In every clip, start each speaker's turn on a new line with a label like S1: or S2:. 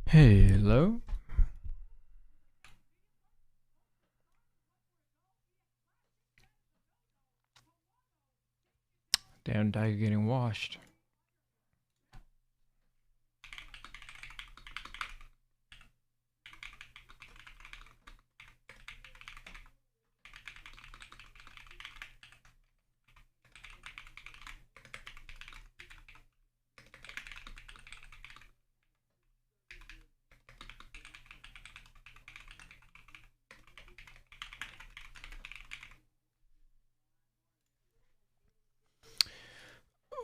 S1: Hello. Damn tiger getting washed.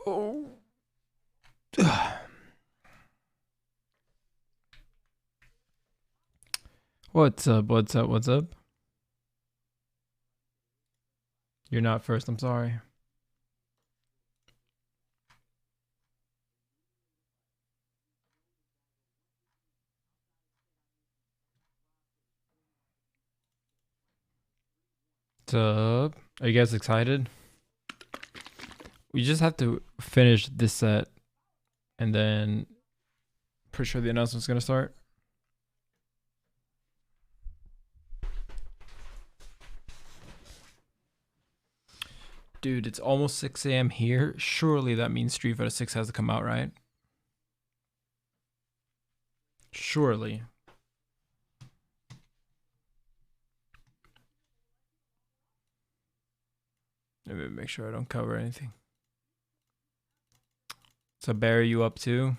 S1: Oh. What's up? What's up? What's up? You're not first. I'm sorry. What's up? Are you guys excited? We just have to finish this set and then pretty sure the announcement's gonna start. Dude, it's almost 6 a.m. here. Surely that means Street Fighter 6 has to come out, right? Surely. Let me make sure I don't cover anything. So Barry, you up too?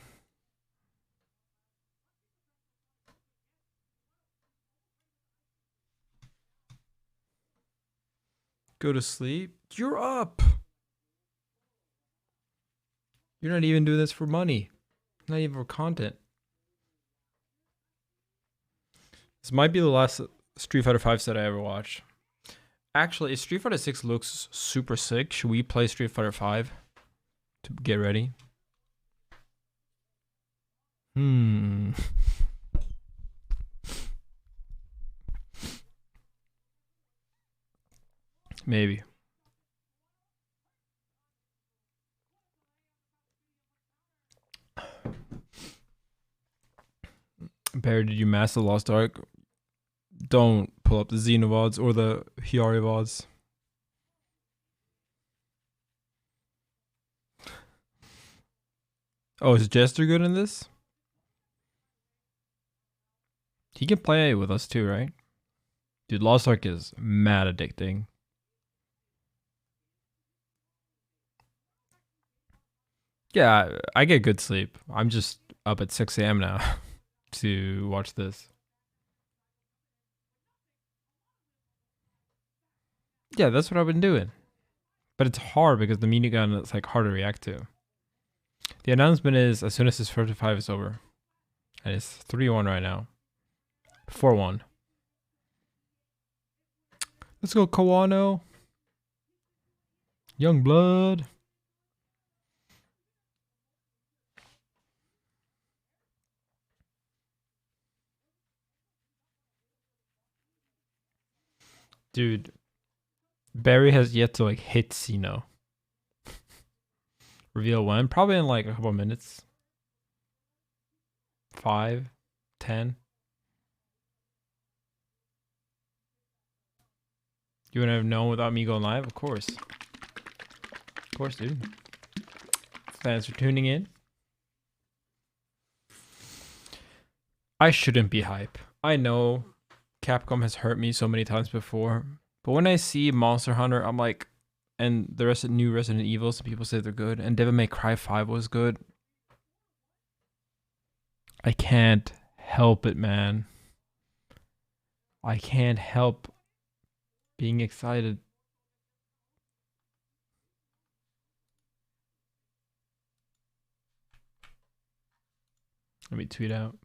S1: Go to sleep? You're up. You're not even doing this for money. Not even for content. This might be the last Street Fighter 5 set I ever watched. Actually, if Street Fighter 6 looks super sick, should we play Street Fighter 5 to get ready? Maybe. Barry, did you master Lost Ark? Don't pull up the Xena VODs or the Hiyari VODs. Oh, is Jester good in this? He can play with us too, right? Dude, Lost Ark is mad addicting. Yeah, I get good sleep. I'm just up at 6 a.m. now to watch this. Yeah, that's what I've been doing. But it's hard because the minigun is like hard to react to. The announcement is as soon as this 45 is over. And it's 3-1 right now. 4-1. Let's go, Kawano. Young blood. Dude, Barry has yet to like hit Sino. Reveal when? Probably in like a couple minutes. 5, 10. You wouldn't have known without me going live? Of course. Of course, dude. Thanks for tuning in. I shouldn't be hype. I know Capcom has hurt me so many times before, but when I see Monster Hunter, I'm like, and the rest of new Resident Evil, some people say they're good, and Devil May Cry 5 was good. I can't help it, man. I can't help being excited. Let me tweet out.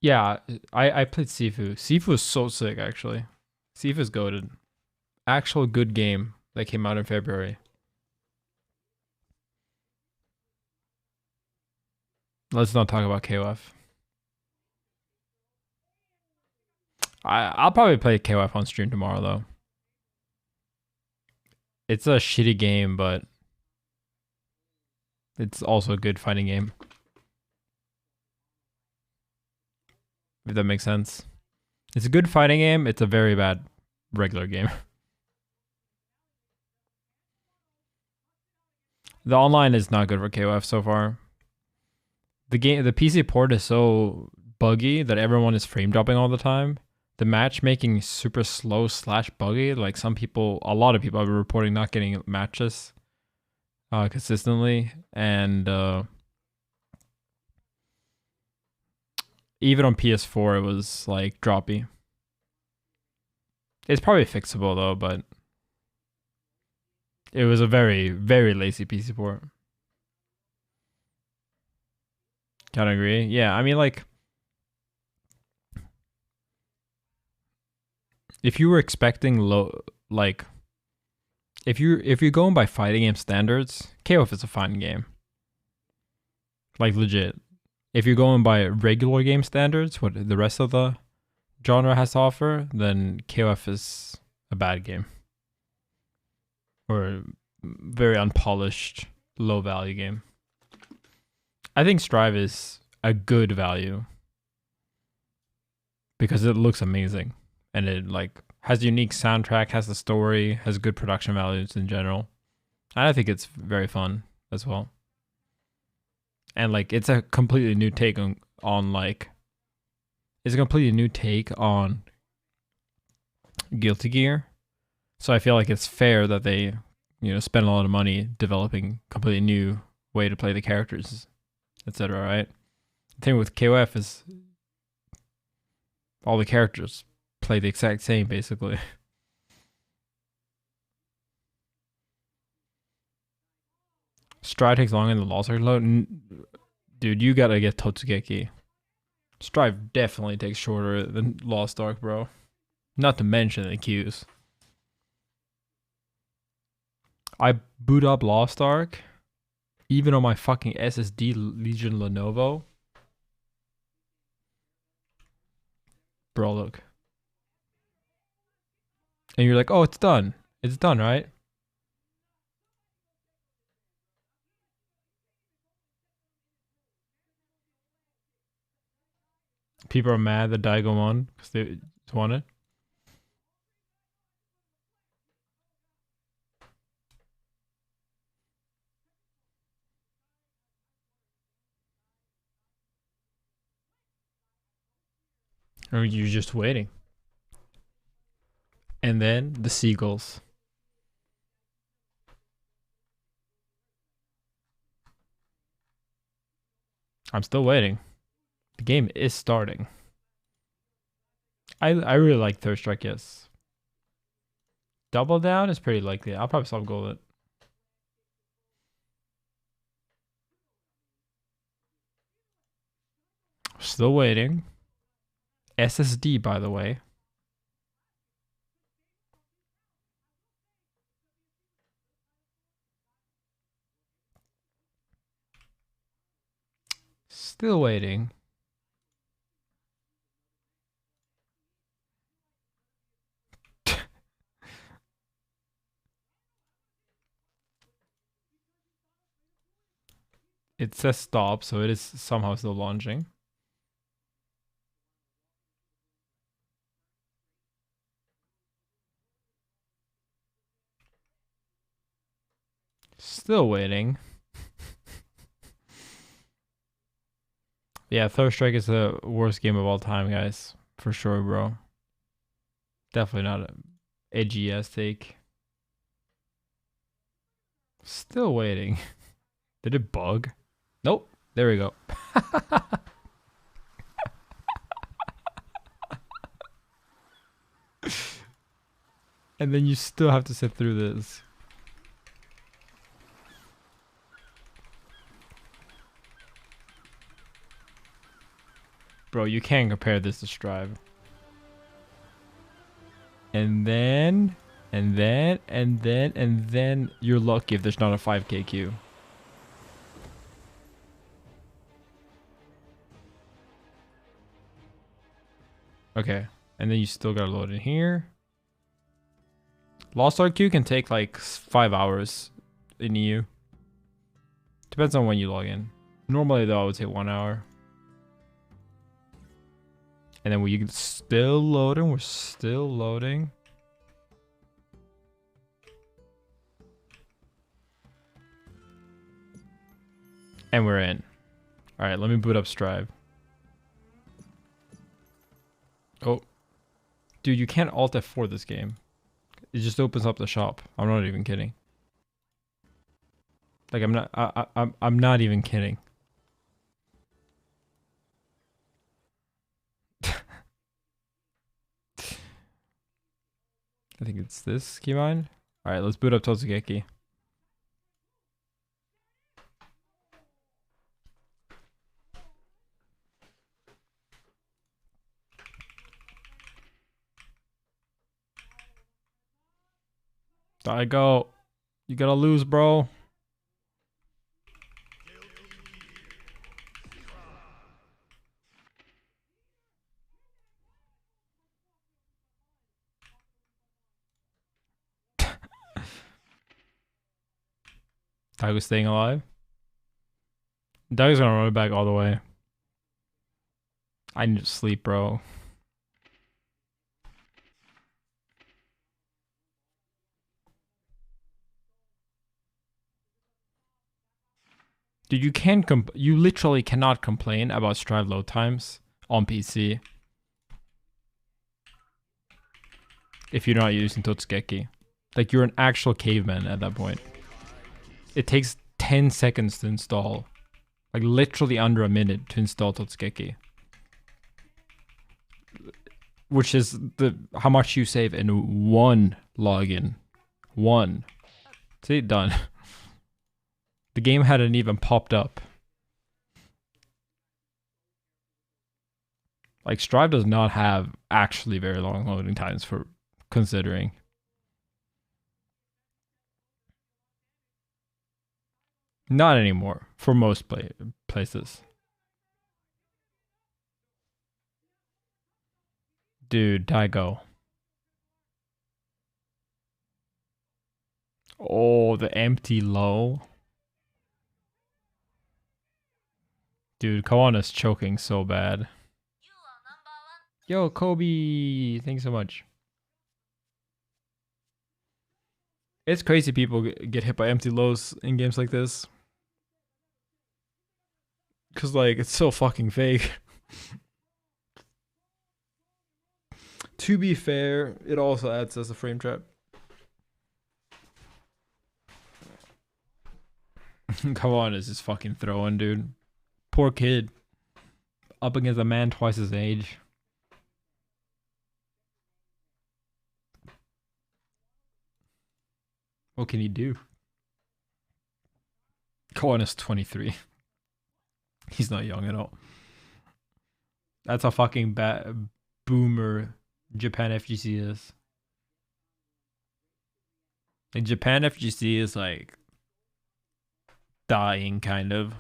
S1: Yeah, I played Sifu. Sifu is so sick, actually. Sifu is goated. Actual good game that came out in February. Let's not talk about KOF. I'll probably play KOF on stream tomorrow, though. It's a shitty game, but it's also a good fighting game. If that makes sense. It's a good fighting game. It's a very bad regular game. The online is not good for KOF so far. The PC port is so buggy that everyone is frame dropping all the time. The matchmaking is super slow / buggy. Like a lot of people have been reporting not getting matches consistently, and even on PS4 it was like droppy. It's probably fixable though, but it was a very, very lazy PC port. Kind of agree. Yeah, I mean, like, if you were expecting low, like, if you're going by fighting game standards, KOF is a fun game. Like legit. If you're going by regular game standards, what the rest of the genre has to offer, then KOF is a bad game. Or a very unpolished, low value game. I think Strive is a good value because it looks amazing and it like has a unique soundtrack, has the story, has good production values in general. And I think it's very fun as well. And like it's a completely new take on like it's a completely new take on Guilty Gear. So I feel like it's fair that they, spend a lot of money developing completely new way to play the characters, etc. Right? The thing with KOF is all the characters play the exact same, basically. Stride takes longer than the Lost Ark load. Dude, you gotta get Totsugeki. Strive definitely takes shorter than Lost Ark, bro. Not to mention the queues. I boot up Lost Ark, even on my fucking SSD Legion Lenovo. Bro, look. And you're like, oh, it's done. It's done, right? People are mad that Daigo won because they won it. Or you're just waiting. And then the seagulls. I'm still waiting. The game is starting. I really like Third Strike, yes. Double down is pretty likely. I'll probably solve goal it. Still waiting. SSD, by the way. Still waiting. It says stop, so it is somehow still launching. Still waiting. Yeah, Third Strike is the worst game of all time, guys. For sure, bro. Definitely not a edgy ass take. Still waiting. Did it bug? Nope. There we go. And then you still have to sit through this. Bro, you can't compare this to Strive. And then you're lucky if there's not a 5k queue. Okay. And then you still gotta load in here. Lost Ark queue can take like 5 hours in EU. Depends on when you log in. Normally though, I would say 1 hour. And then we still loading. We're still loading. And we're in. All right, let me boot up Strive. Oh, dude, you can't Alt F4 this game. It just opens up the shop. I'm not even kidding. Like I'm not even kidding. I think it's this keybind. All right, let's boot up Totsugeki. I go. You gotta lose, bro. Daigo's staying alive. Daigo's gonna run it back all the way. I need to sleep, bro. Dude, you literally cannot complain about Strive load times on PC if you're not using Totsugeki. Like, you're an actual caveman at that point. It takes 10 seconds to install. Like, literally under a minute to install Totsugeki. Which is how much you save in one login. One. See, done. The game hadn't even popped up. Like, Strive does not have actually very long loading times for considering. Not anymore for most places. Dude, Daigo. Oh, the empty low. Dude, Kawana's choking so bad. Yo, Kobe. Thanks so much. It's crazy people get hit by empty lows in games like this. Because, like, it's so fucking fake. To be fair, it also adds as a frame trap. Kawan is just fucking throwing, dude. Poor kid. Up against a man twice his age. What can he do? Kawan is 23. He's not young at all. That's how fucking boomer Japan FGC is. Like, Japan FGC is like dying, kind of.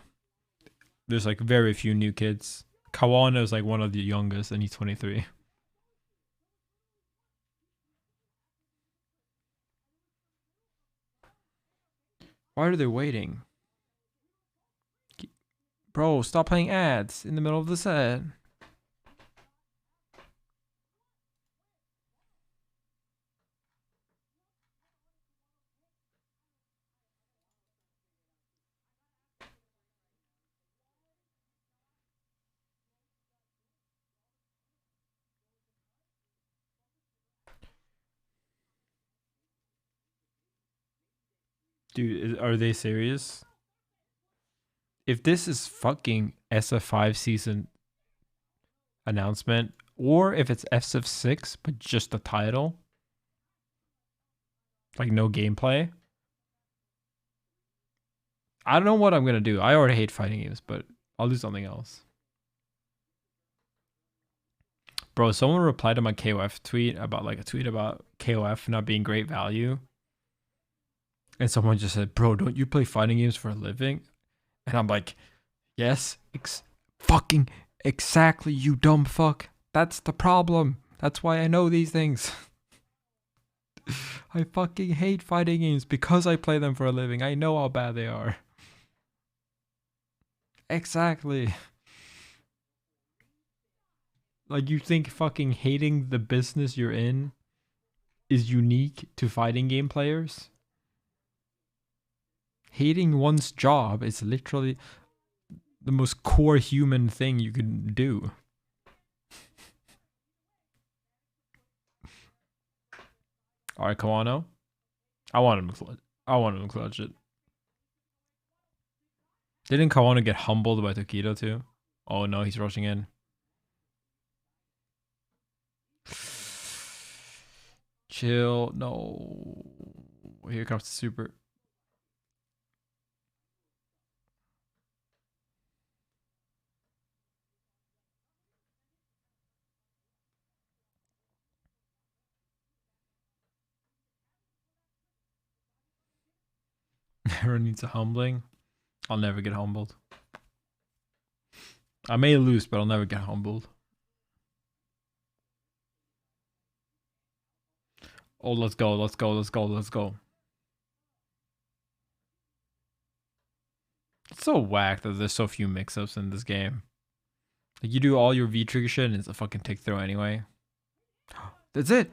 S1: There's like very few new kids. Kawana is like one of the youngest, and he's 23. Why are they waiting? Bro, stop playing ads in the middle of the set. Dude, are they serious? If this is fucking SF5 season announcement, or if it's SF6 but just the title, like no gameplay, I don't know what I'm gonna do. I already hate fighting games, but I'll do something else. Bro, someone replied to my KOF tweet about like a tweet about KOF not being great value. And someone just said, bro, don't you play fighting games for a living? And I'm like, yes, fucking exactly, you dumb fuck. That's the problem. That's why I know these things. I fucking hate fighting games because I play them for a living. I know how bad they are. Exactly. Like, you think fucking hating the business you're in is unique to fighting game players? Hating one's job is literally the most core human thing you can do. All right, Kawano. I want him to clutch it. Didn't Kawano get humbled by Tokido too? Oh no, he's rushing in. Chill. No. Here comes the super. Everyone needs a humbling. I'll never get humbled. I may lose, but I'll never get humbled. Oh, let's go. Let's go. Let's go. Let's go. It's so whack that there's so few mix-ups in this game. Like, you do all your V-trigger shit and it's a fucking tick throw anyway. That's it.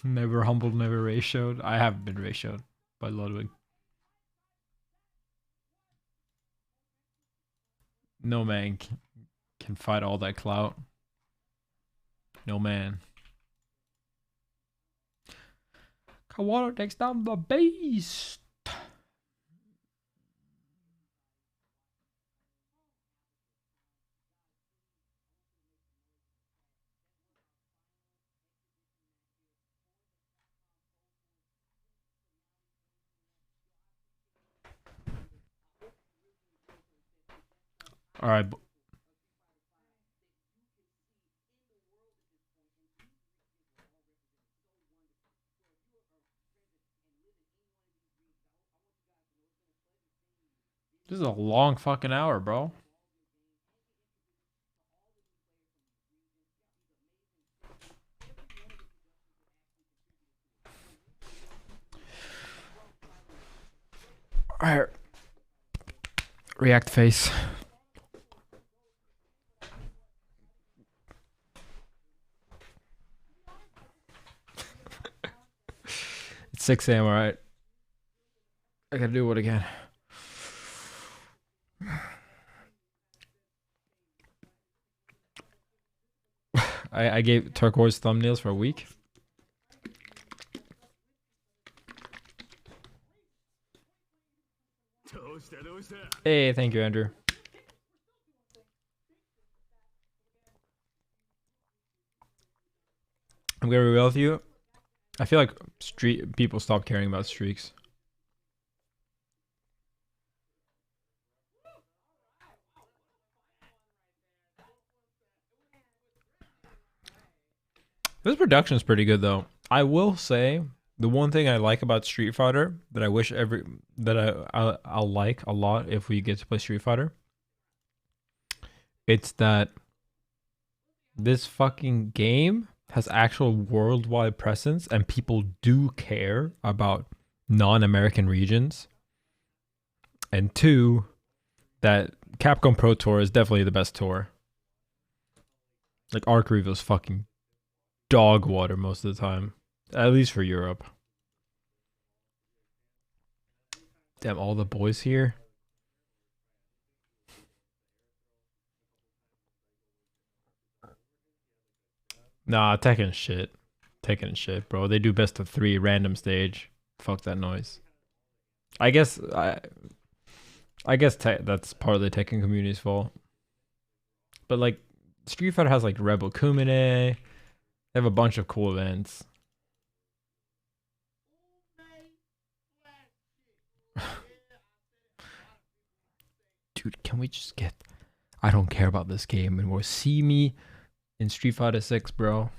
S1: Never humbled, never ratioed. I haven't been ratioed by Ludwig. No man can fight all that clout. No man. Kawano takes down the beast. All right. This is a long fucking hour, bro. All right. React face. It's 6 a.m. All right. I gotta do it again. I gave turquoise thumbnails for a week. Hey, thank you, Andrew. I'm gonna be real with you. I feel like street people stop caring about streaks. This production is pretty good though. I will say the one thing I like about Street Fighter that I wish I'll like a lot if we get to play Street Fighter. It's that this fucking game has actual worldwide presence and people do care about non-American regions. And two, that Capcom Pro Tour is definitely the best tour. Like Arc Revo is fucking dog water most of the time, at least for Europe. Damn, all the boys here. Nah, Tekken shit. Tekken shit, bro. They do best of 3 random stage. Fuck that noise. I guess that's part of the Tekken community's fault. But like Street Fighter has like Rebel Kumine. They have a bunch of cool events. Dude, can we just get I don't care about this game and we'll see me in Street Fighter 6, bro.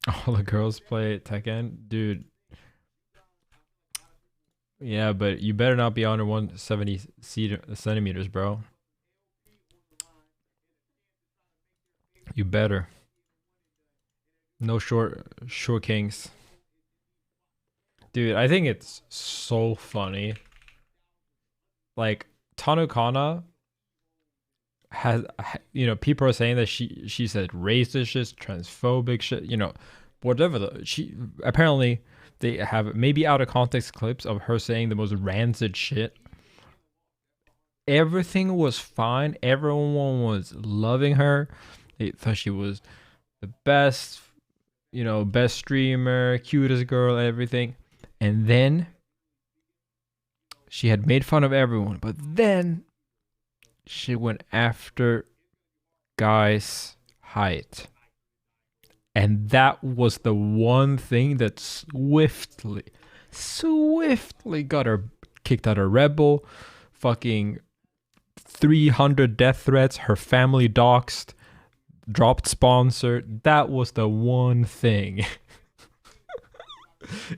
S1: All the girls play Tekken, dude. Yeah, but you better not be under 170 centimeters, bro. You better. No short kings. Dude, I think it's so funny. Like Tanukana has, people are saying that she said racist shit, transphobic shit, whatever. She apparently they have maybe out of context clips of her saying the most rancid shit. Everything was fine. Everyone was loving her. They thought she was the best, best streamer, cutest girl, everything. And then she had made fun of everyone, but then she went after Guy's height. And that was the one thing that swiftly got her kicked out of Rebel. Fucking 300 death threats, her family doxxed, dropped sponsor. That was the one thing.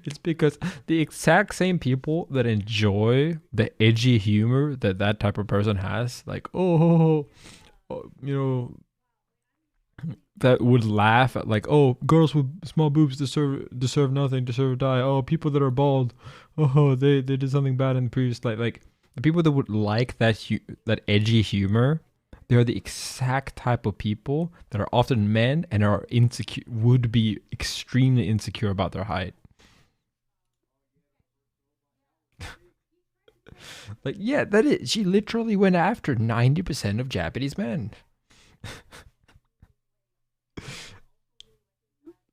S1: It's because the exact same people that enjoy the edgy humor that type of person has, like, that would laugh at, like, oh, girls with small boobs deserve nothing, deserve to die. Oh, people that are bald, they did something bad in the previous life. Like the people that would like that edgy humor, they're the exact type of people that are often men and are insecure, would be extremely insecure about their height. Like, yeah, that is. She literally went after 90% of Japanese men.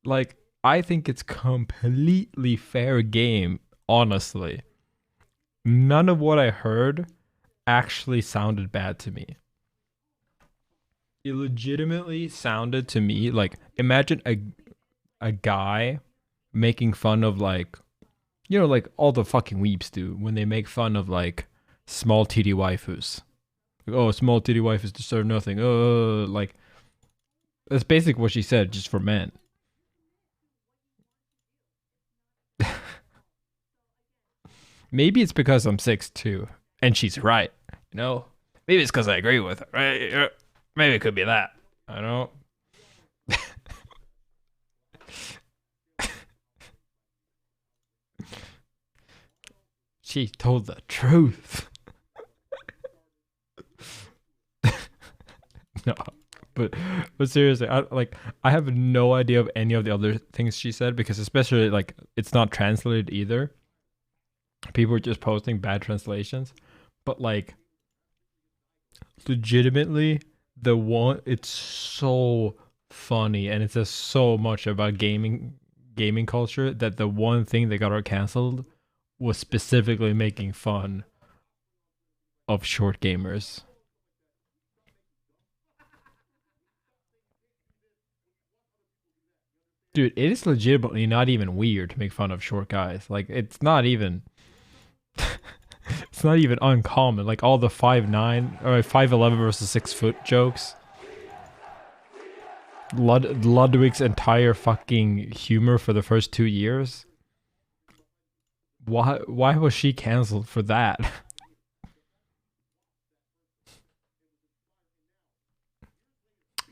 S1: Like, I think it's completely fair game, honestly. None of what I heard actually sounded bad to me. It legitimately sounded to me like, imagine a guy making fun of, like, like all the fucking weeps do when they make fun of, like, small titty waifus. Like, oh, small titty waifus deserve nothing. Like, that's basically what she said, just for men. Maybe it's because I'm 6'2", and she's right. Maybe it's because I agree with her. Right? Maybe it could be that. I don't know. She told the truth. No, but seriously, I have no idea of any of the other things she said, because especially, like, it's not translated either. People are just posting bad translations, but, like, legitimately, it's so funny, and it says so much about gaming culture, that the one thing that got her canceled was specifically making fun of short gamers. Dude, it is legitimately not even weird to make fun of short guys. Like, it's not even it's not even uncommon. Like, all the 5'9" or 5'11" versus 6 foot jokes. Ludwig's entire fucking humor for the first 2 years. Why was she canceled for that?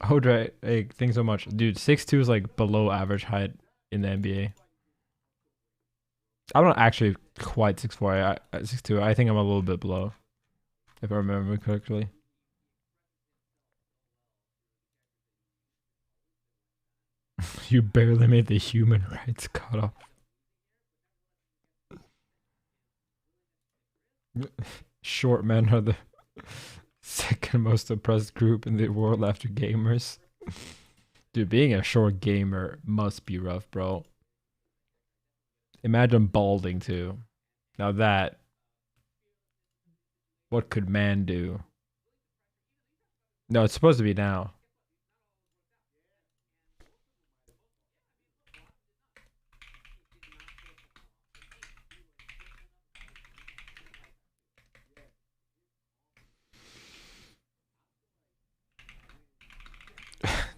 S1: Hodre, hey, thanks so much. Dude, 6'2" is like below average height in the NBA. I'm not actually quite 6'4". 6'2". I think I'm a little bit below, if I remember correctly. You barely made the human rights cutoff. Short men are the second most oppressed group in the world after gamers. Dude, being a short gamer must be rough, bro. Imagine balding too. Now that, what could man do? No, it's supposed to be now.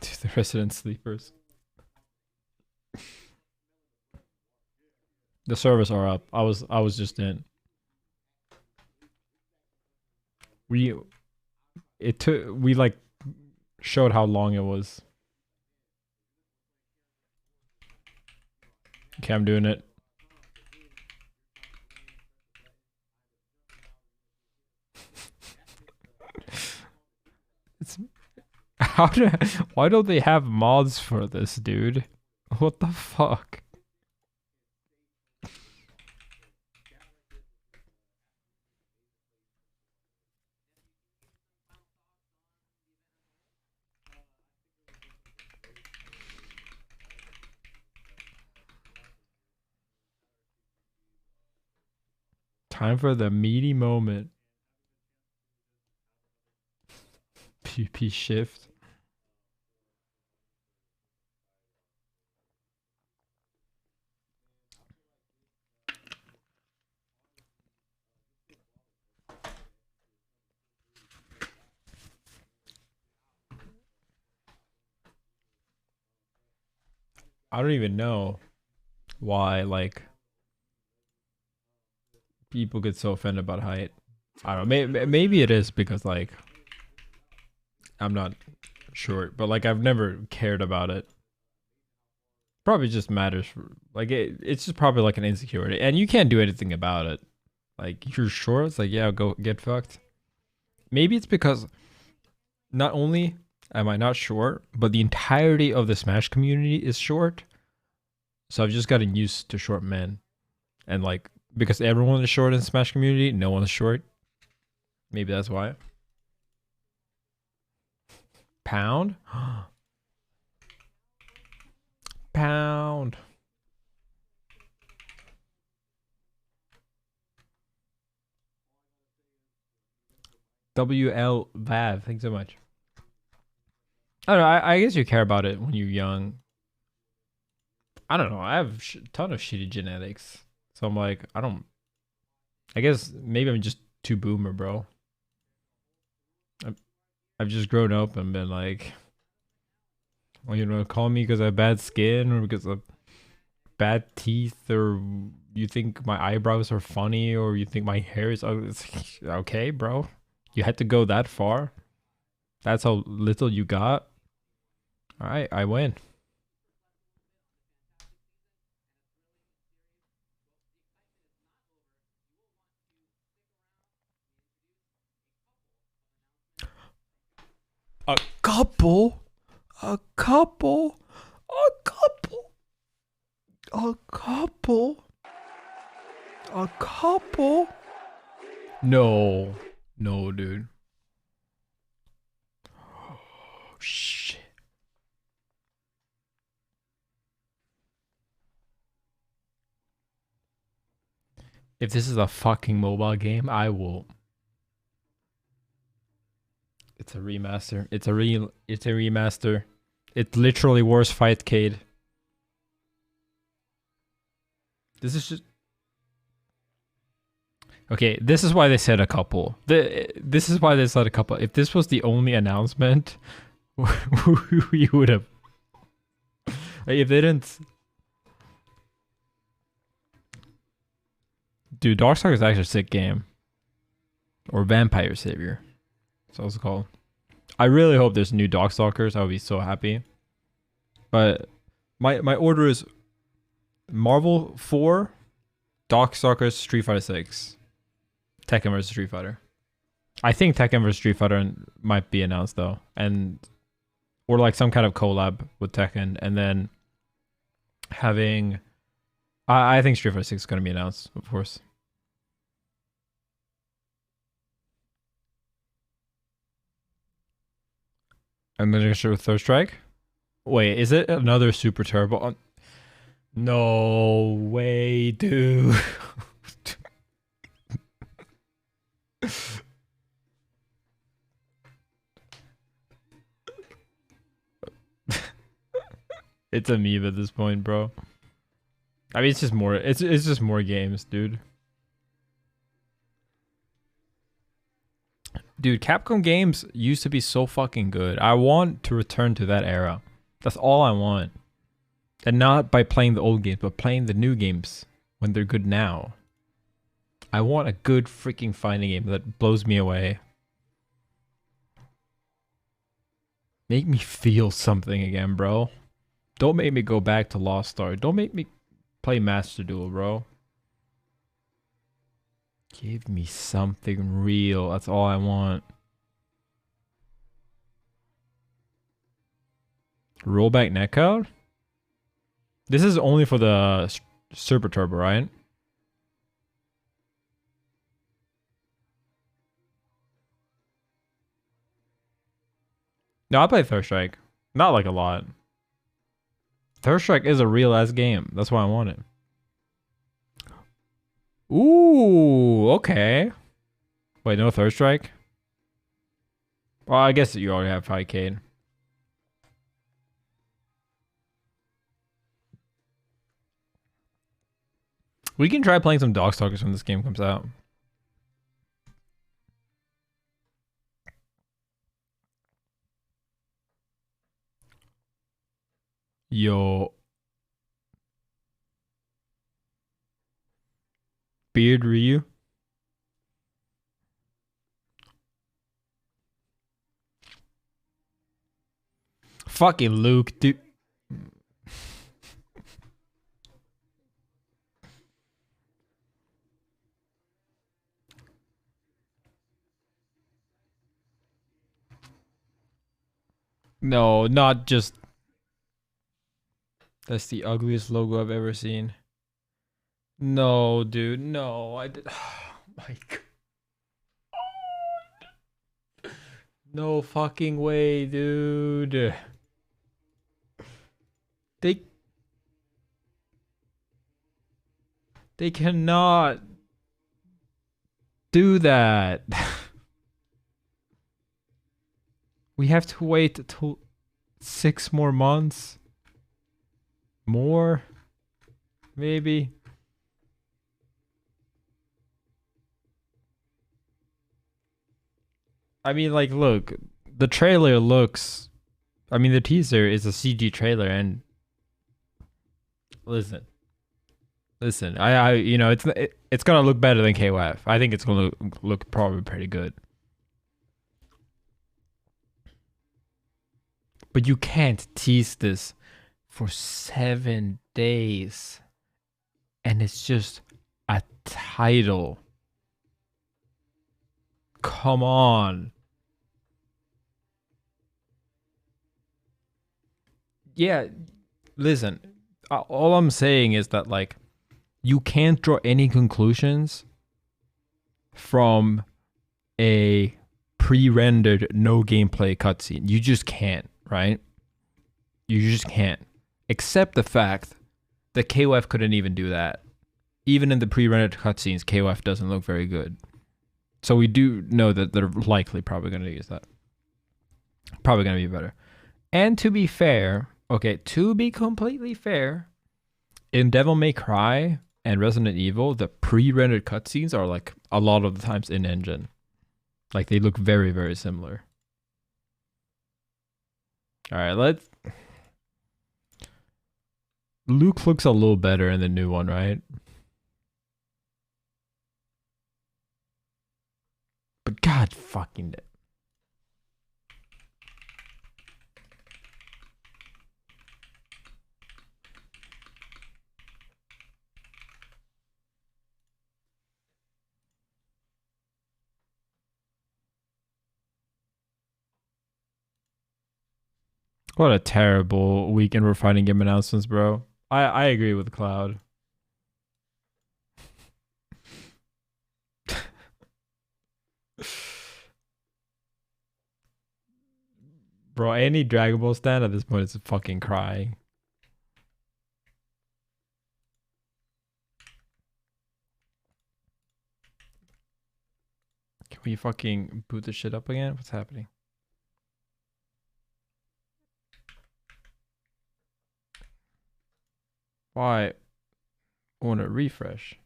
S1: Dude, the resident sleepers. The servers are up. I was just in. We like showed how long it was. Okay, I'm doing it. It's why don't they have mods for this, dude? What the fuck? Time for the meaty moment. PP shift. I don't even know why like people get so offended about height. I don't know. Maybe it is because like I'm not short, but like I've never cared about it. Probably just matters for like it's just probably like an insecurity, and you can't do anything about it. Like you're short, it's like yeah, go get fucked. Maybe it's because not only am I not short, but the entirety of the Smash community is short. So I've just gotten used to short men, and like because everyone is short in the Smash community, no one's short. Maybe that's why. Pound? Pound. WL Vav. Thanks so much. I don't know. I guess you care about it when you're young. I don't know. I have a ton of shitty genetics. So I'm like, I don't. I guess maybe I'm just too boomer, bro. I've just grown up and been like, well, you know, call me because I have bad skin or because of bad teeth, or you think my eyebrows are funny, or you think my hair is ugly. Okay, bro. You had to go that far. That's how little you got. All right, I win. A couple, a couple, a couple, a couple, a couple. No, no, dude. Oh, shit. If this is a fucking mobile game, I will. It's a remaster. It's a remaster. It's literally worse Fightcade. This is just okay. This is why they said a couple. This is why they said a couple. If this was the only announcement, we would have. Like, if they didn't, dude, Darkstalker is actually a sick game. Or Vampire Savior. That's what it's called. I really hope there's new Darkstalkers. I would be so happy. But my order is Marvel 4, Darkstalkers, Street Fighter 6, Tekken vs Street Fighter. I think Tekken vs Street Fighter might be announced though, and or like some kind of collab with Tekken, and then having. I think Street Fighter 6 is going to be announced, of course. And then show Third Strike. Wait, is it another Super Turbo? No way, dude. It's a meme at this point, bro. I mean, it's just more. It's just more games, dude. Dude, Capcom games used to be so fucking good. I want to return to that era. That's all I want. And not by playing the old games, but playing the new games when they're good now. I want a good freaking fighting game that blows me away. Make me feel something again, bro. Don't make me go back to Lost Star. Don't make me Play Master Duel, bro. Give me something real. That's all I want. Rollback netcode? This is only for the Super Turbo, right? No, I play Third Strike. Not like a lot. Third Strike is a real ass game. That's why I want it. Ooh, okay. Wait, no Third Strike? Well, I guess you already have 5K. We can try playing some Dogstalkers when this game comes out. Yo. Beard Ryu? Fucking Luke, dude. No, not just. That's the ugliest logo I've ever seen. No, dude. No, I did. Oh my god. No fucking way, dude. They they cannot do that. We have to wait till 6 more months. More? Maybe. I mean, like, look, the trailer looks. I mean, the teaser is a CG trailer, and listen, you know, it's gonna look better than KOF. I think it's gonna look probably pretty good. But you can't tease this for 7 days, and it's just a title. Come on. Yeah, listen. All I'm saying is that, like, you can't draw any conclusions from a pre-rendered no gameplay cutscene. You just can't, right? You just can't. Except the fact that KOF couldn't even do that. Even in the pre-rendered cutscenes, KOF doesn't look very good. So we do know that they're likely probably going to use that. Probably going to be better. And to be fair, okay, to be completely fair, in Devil May Cry and Resident Evil, the pre-rendered cutscenes are like a lot of the times in engine. Like they look very, very similar. All right, let's. Luke looks a little better in the new one, right? But god fucking it. What a terrible weekend for fighting game announcements, bro. I agree with Cloud. Bro, any Dragon Ball stand at this point is fucking crying. Can we fucking boot this shit up again? What's happening? Why? I want to refresh.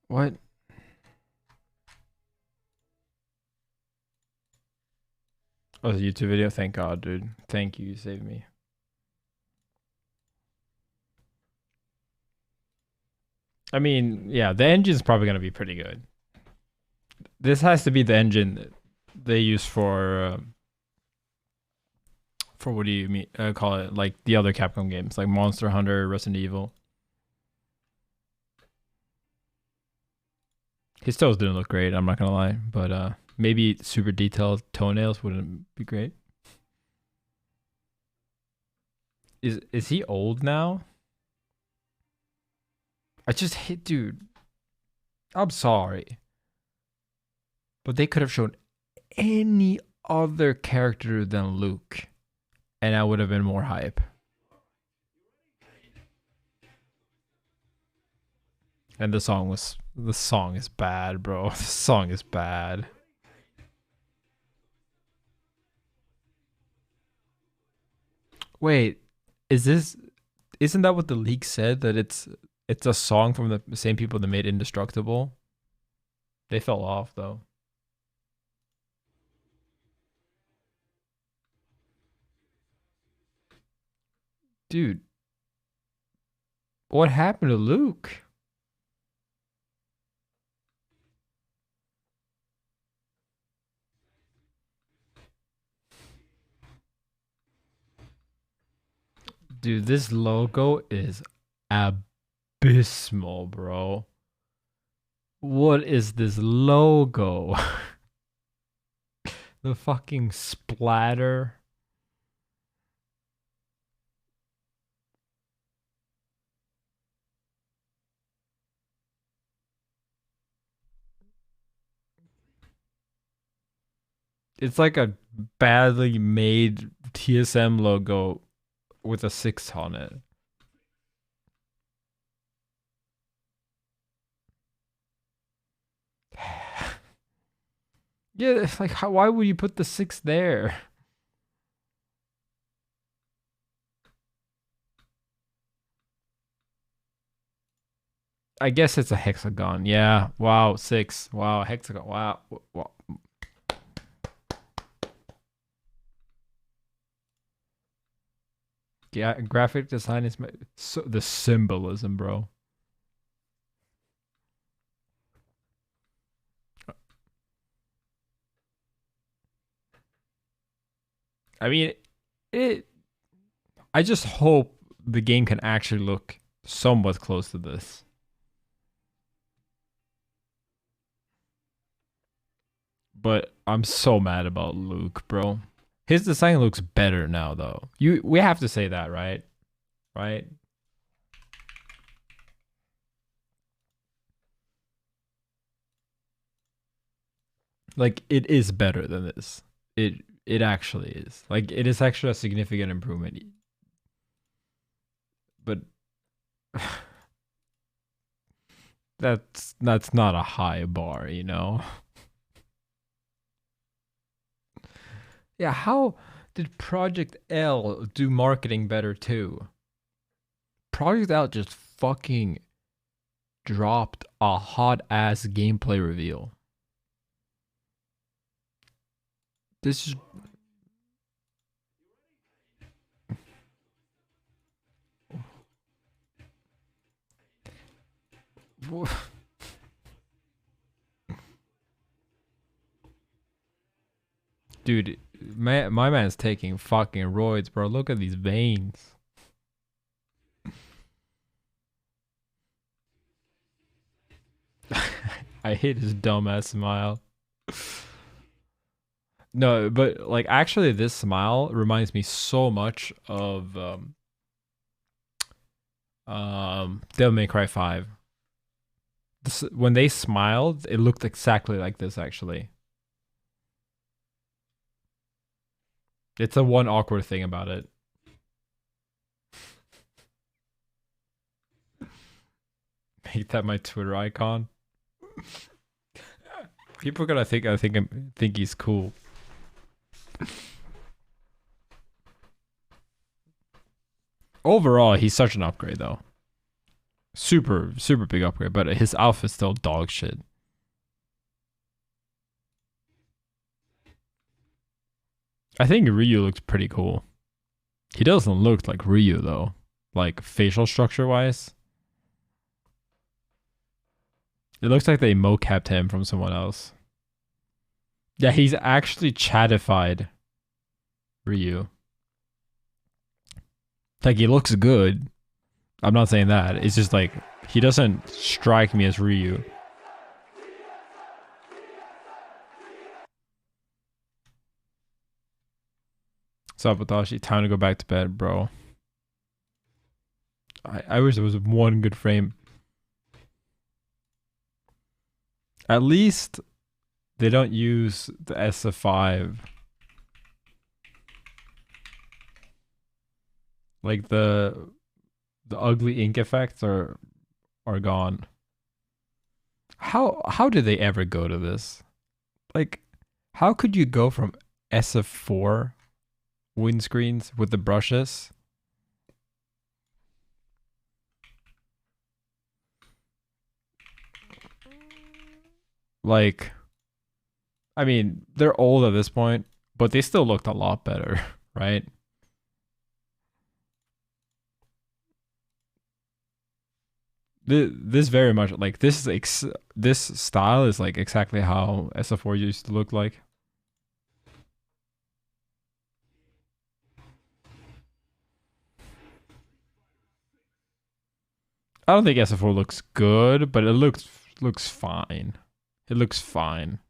S1: What? Oh, the YouTube video? Thank God, dude. Thank you. You saved me. I mean, yeah, the engine's probably going to be pretty good. This has to be the engine they use for what do you mean call it, like the other Capcom games like Monster Hunter, Resident Evil. His toes didn't look great, I'm not gonna lie, but maybe super detailed toenails wouldn't be great. Is he old now? I just hit, dude. I'm sorry, but they could have shown any other character than Luke, and I would have been more hype. And the song is bad, bro. The song is bad. Wait, isn't that what the leak said, that it's a song from the same people that made Indestructible? They fell off though. Dude, what happened to Luke? Dude, this logo is abysmal, bro. What is this logo? The fucking splatter. It's like a badly made TSM logo with a 6 on it. Yeah, it's like why would you put the 6 there? I guess it's a hexagon. Yeah. Wow, 6. Wow, hexagon. Wow. Wow. Yeah, graphic design is so the symbolism, bro. I mean, it. I just hope the game can actually look somewhat close to this. But I'm so mad about Luke, bro. His design looks better now, though. We have to say that, right? Right? Like it is better than this. It actually is. Like it is actually a significant improvement. But that's not a high bar, you know? Yeah, how did Project L do marketing better too? Project L just fucking dropped a hot ass gameplay reveal. This is dude, my man's taking fucking roids, bro. Look at these veins. I hate his dumbass smile. No, but like actually, this smile reminds me so much of Devil May Cry 5. When they smiled, it looked exactly like this. Actually, it's the one awkward thing about it. Make that my Twitter icon. People are gonna think he's cool. Overall, he's such an upgrade though. Super, super big upgrade, but his outfit's still dog shit. I think Ryu looks pretty cool. He doesn't look like Ryu though, like facial structure wise. It looks like they mocapped him from someone else. Yeah, he's actually chatified Ryu. Like, he looks good. I'm not saying that. It's just like, he doesn't strike me as Ryu. Sabatashi, time to go back to bed, bro. I wish there was one good frame. At least they don't use the SF5. Like the ugly ink effects are gone. How did they ever go to this? Like, how could you go from SF4 windscreens with the brushes? Like, I mean, they're old at this point, but they still looked a lot better, right? This very much like this style is like exactly how SF4 used to look like. I don't think SF4 looks good, but it looks fine. It looks fine.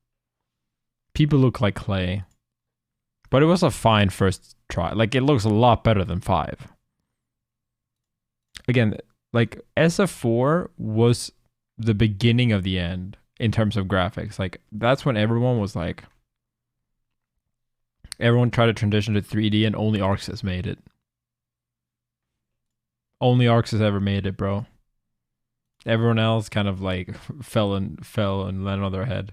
S1: People look like clay, but it was a fine first try. Like, it looks a lot better than 5. Again, like, SF4 was the beginning of the end in terms of graphics. Like, that's when everyone was like, everyone tried to transition to 3D, and only Arxis made it. Only Arxis ever made it, bro. Everyone else kind of like fell and landed on their head.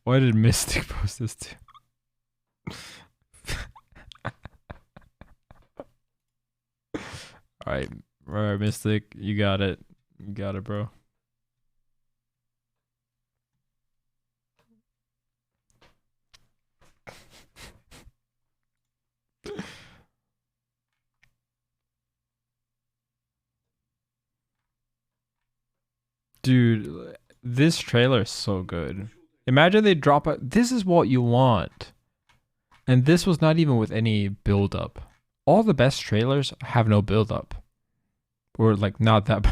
S1: Why did Mystic post this too? All right, Mystic, you got it. You got it, bro. Dude, this trailer is so good. Imagine they drop it. This is what you want. And this was not even with any build up. All the best trailers have no build up. Or like not that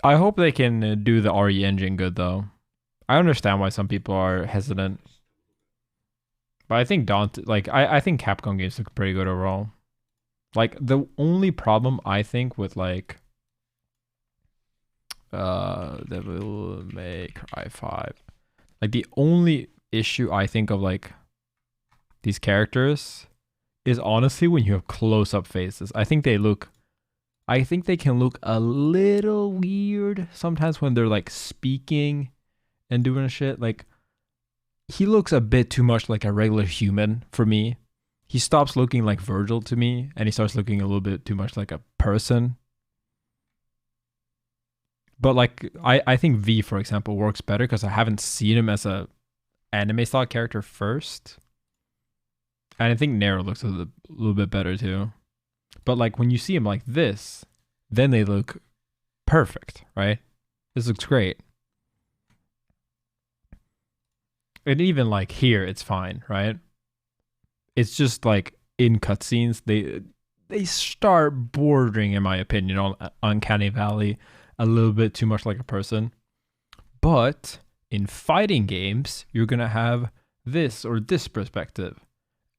S1: I hope they can do the RE engine good though. I understand why some people are hesitant. But I think Dante, like, I think Capcom games look pretty good overall. Like, the only problem I think with like Devil May Cry 5, like, the only issue I think of like these characters is honestly when you have close up faces. I think they can look a little weird sometimes when they're like speaking and doing shit. Like, he looks a bit too much like a regular human for me. He stops looking like Virgil to me, and he starts looking a little bit too much like a person. But like, I think V, for example, works better because I haven't seen him as a anime style character first. And I think Nero looks a little bit better too. But like, when you see him like this, then they look perfect, right? This looks great. And even like here, it's fine, right? It's just like in cutscenes, they start bordering, in my opinion, on Uncanny Valley a little bit too much like a person. But in fighting games, you're gonna have this or this perspective.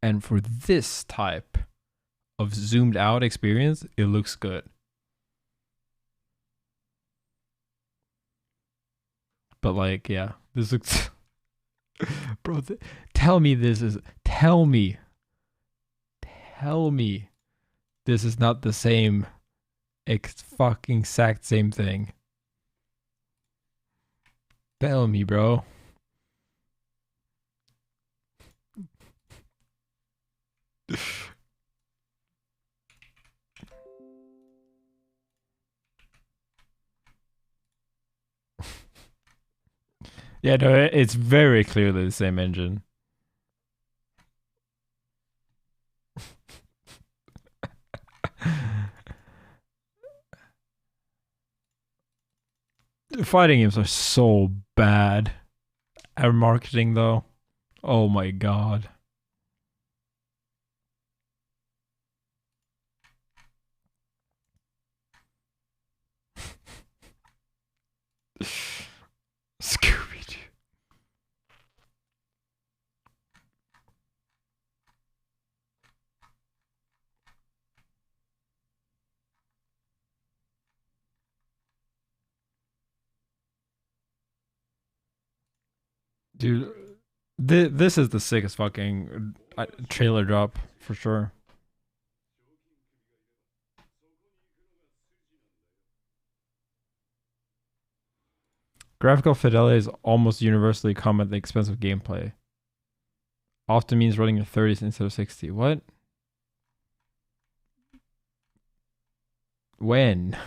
S1: And for this type of zoomed out experience, it looks good. But like, yeah, this looks bro, tell me this is not the same fucking exact same thing. Tell me, bro. Yeah, no, it's very clearly the same engine. Fighting games are so bad at marketing, though. Oh my god. Scooby Doo. Dude, this is the sickest fucking trailer drop for sure. Graphical fidelity is almost universally come at the expense of gameplay. Often means running at 30s instead of 60. What? When?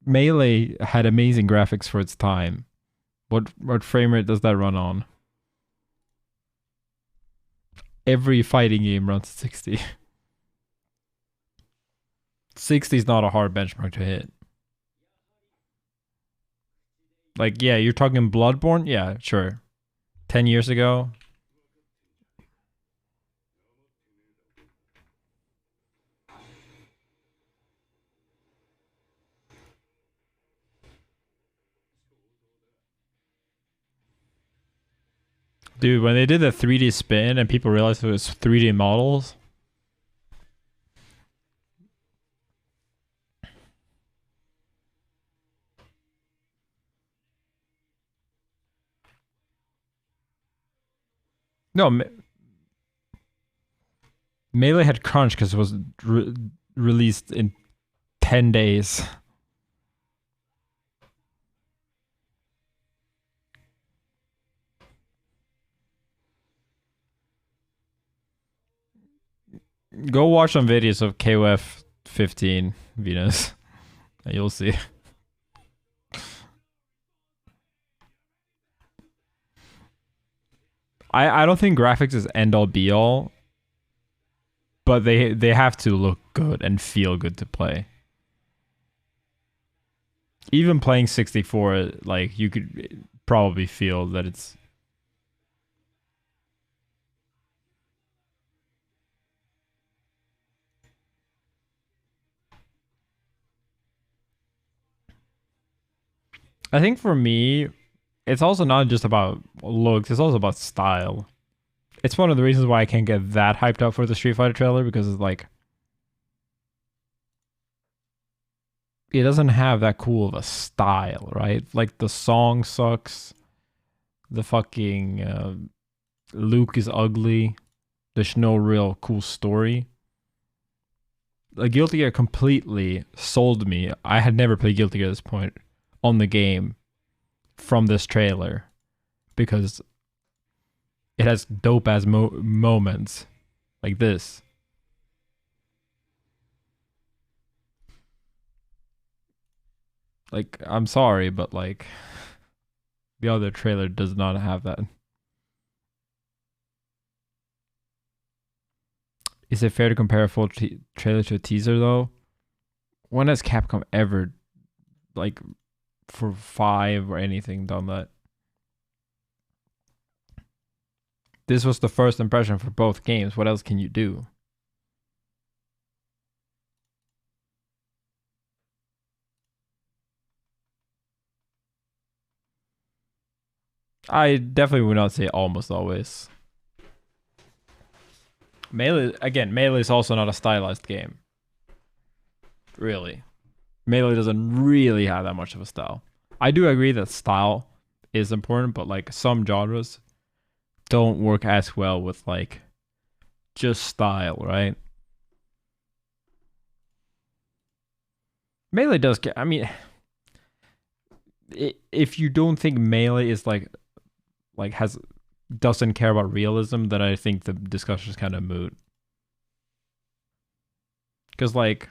S1: Melee had amazing graphics for its time. What frame rate does that run on? Every fighting game runs at 60. 60 is not a hard benchmark to hit. Like, yeah, you're talking Bloodborne? Yeah, sure. 10 years ago? Dude, when they did the 3D spin and people realized it was 3D models. No, Melee had crunch because it was released in 10 days. Go watch some videos of KOF 15 Venus. And you'll see. I don't think graphics is end all be all, but they have to look good and feel good to play. Even playing 64, like you could probably feel that it's. I think for me, it's also not just about looks, it's also about style. It's one of the reasons why I can't get that hyped up for the Street Fighter trailer because it's like it doesn't have that cool of a style, right? Like the song sucks. The fucking Luke is ugly. There's no real cool story. Like Guilty Gear completely sold me. I had never played Guilty Gear at this point on the game from this trailer because it has dope ass moments like this. Like, I'm sorry, but like the other trailer does not have that. Is it fair to compare a full trailer to a teaser though? When has Capcom ever, like, for 5 or anything, done that? This was the first impression for both games. What else can you do? I definitely would not say almost always. Melee is also not a stylized game. Really. Melee doesn't really have that much of a style. I do agree that style is important, but like some genres don't work as well with like just style, right? Melee does I mean, if you don't think Melee is like has doesn't care about realism, then I think the discussion is kind of moot. Because like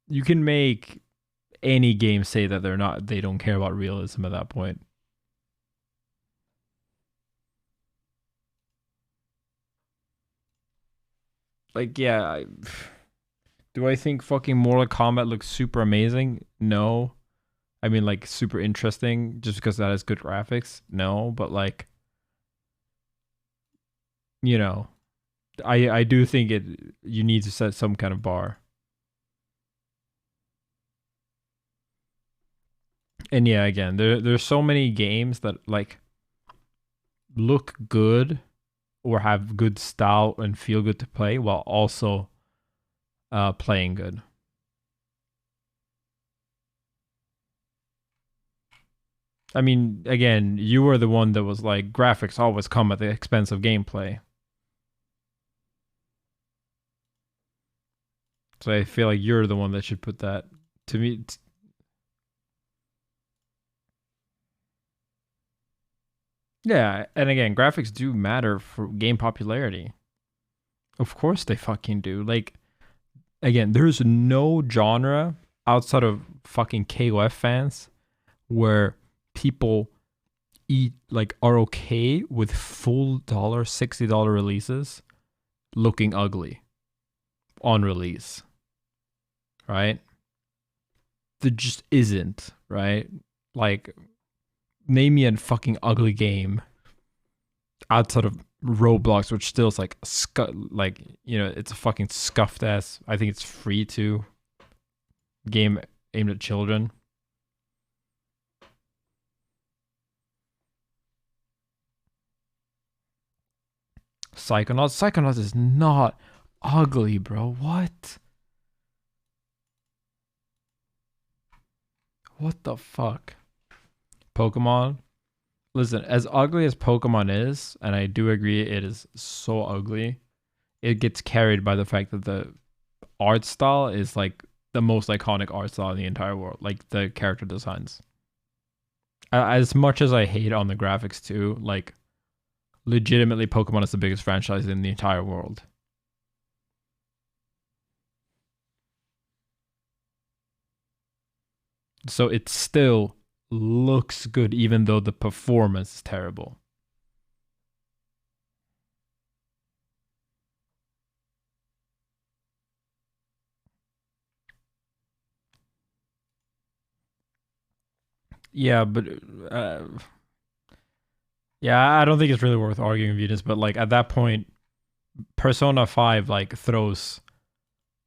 S1: you can make any game say that they don't care about realism at that point. Like, yeah, do I think fucking Mortal Kombat looks super amazing? No. I mean, like, super interesting just because that has good graphics? No, but like, you know, I do think you need to set some kind of bar. And yeah, again, there's so many games that like look good or have good style and feel good to play while also playing good. I mean, again, you were the one that was like, graphics always come at the expense of gameplay. So I feel like you're the one that should put that to me. Yeah, and again, graphics do matter for game popularity. Of course they fucking do. Like, again, there's no genre outside of fucking KOF fans where people eat like are okay with full $60 releases looking ugly on release, right? There just isn't, right? Like, name me a fucking ugly game outside of Roblox, which still is like like, you know, it's a fucking scuffed ass. I think it's free to game aimed at children. Psychonauts is not ugly, bro. What? What the fuck? Pokemon. Listen, as ugly as Pokemon is, and I do agree it is so ugly, it gets carried by the fact that the art style is like the most iconic art style in the entire world. Like the character designs. As much as I hate on the graphics too, like legitimately Pokemon is the biggest franchise in the entire world. So it still looks good even though the performance is terrible. Yeah, but uh, yeah, I don't think it's really worth arguing Venus, but like at that point Persona 5 like throws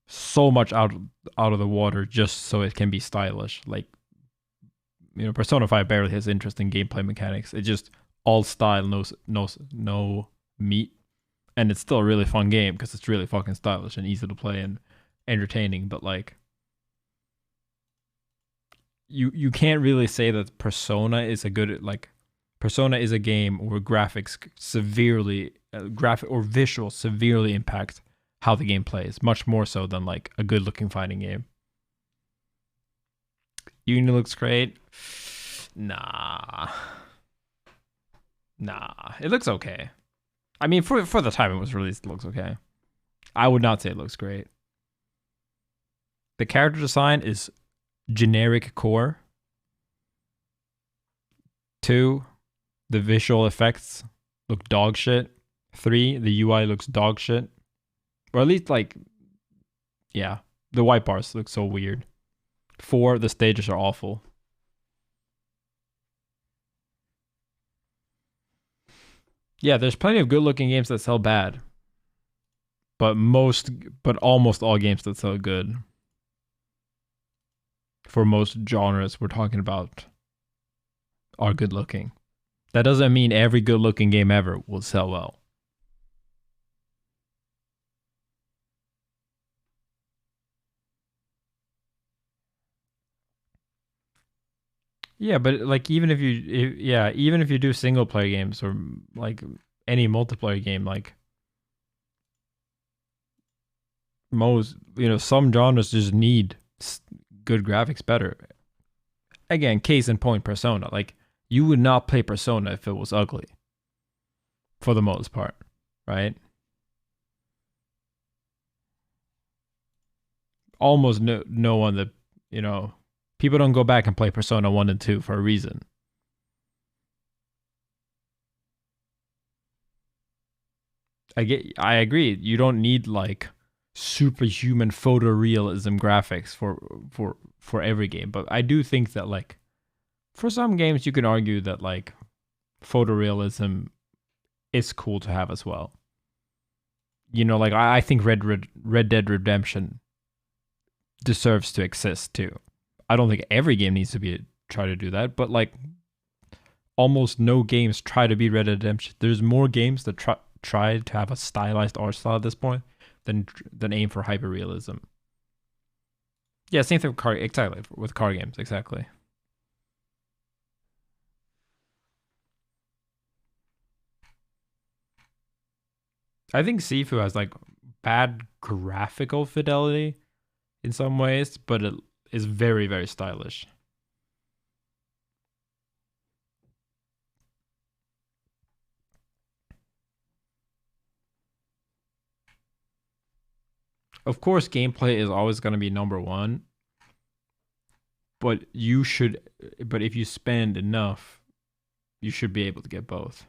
S1: so much out of the water just so it can be stylish. Like, you know, Persona 5 barely has interesting gameplay mechanics. It's just all style, no meat, and it's still a really fun game because it's really fucking stylish and easy to play and entertaining. But like, you can't really say that Persona is a good like. Persona is a game where graphics severely, graphic or visual severely impact how the game plays, much more so than like a good looking fighting game. Uni looks great. Nah. Nah. It looks okay. I mean, for the time it was released, it looks okay. I would not say it looks great. The character design is generic core. 2, the visual effects look dog shit. 3, the UI looks dog shit. Or at least like, yeah, the white bars look so weird. 4, the stages are awful. Yeah, there's plenty of good looking games that sell bad. But almost all games that sell good for most genres we're talking about are good looking. That doesn't mean every good looking game ever will sell well. Yeah, but like even if even if you do single player games or like any multiplayer game, like most, you know, some genres just need good graphics better. Again, case in point, Persona. Like, you would not play Persona if it was ugly, for the most part, right? Almost no one that, you know, People don't go back and play Persona 1 and 2 for a reason. I agree. You don't need like superhuman photorealism graphics for every game, but I do think that like for some games you can argue that like photorealism is cool to have as well. You know, like I think Red Dead Redemption deserves to exist too. I don't think every game needs to be try to do that, but like almost no games try to be Red Dead Redemption. There's more games that try to have a stylized art style at this point than aim for hyperrealism. Yeah, same thing with car games, exactly. I think Sifu has like bad graphical fidelity in some ways, but it is very, very stylish. Of course, gameplay is always going to be number one, but but if you spend enough, you should be able to get both.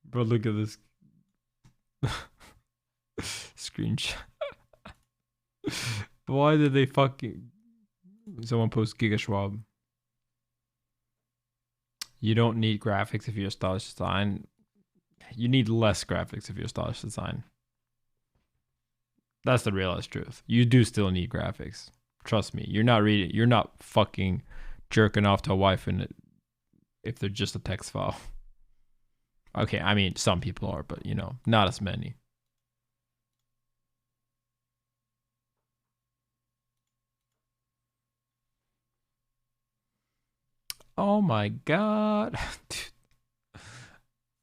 S1: Bro, look at this screenshot. Why did they fucking someone post Giga Schwab? You don't need graphics if you're a stylish design. You need less graphics if you're a stylish design. That's the realized truth. You do still need graphics. Trust me. You're not fucking jerking off to a wife in it if they're just a text file. Okay, I mean some people are, but you know, not as many. Oh my god.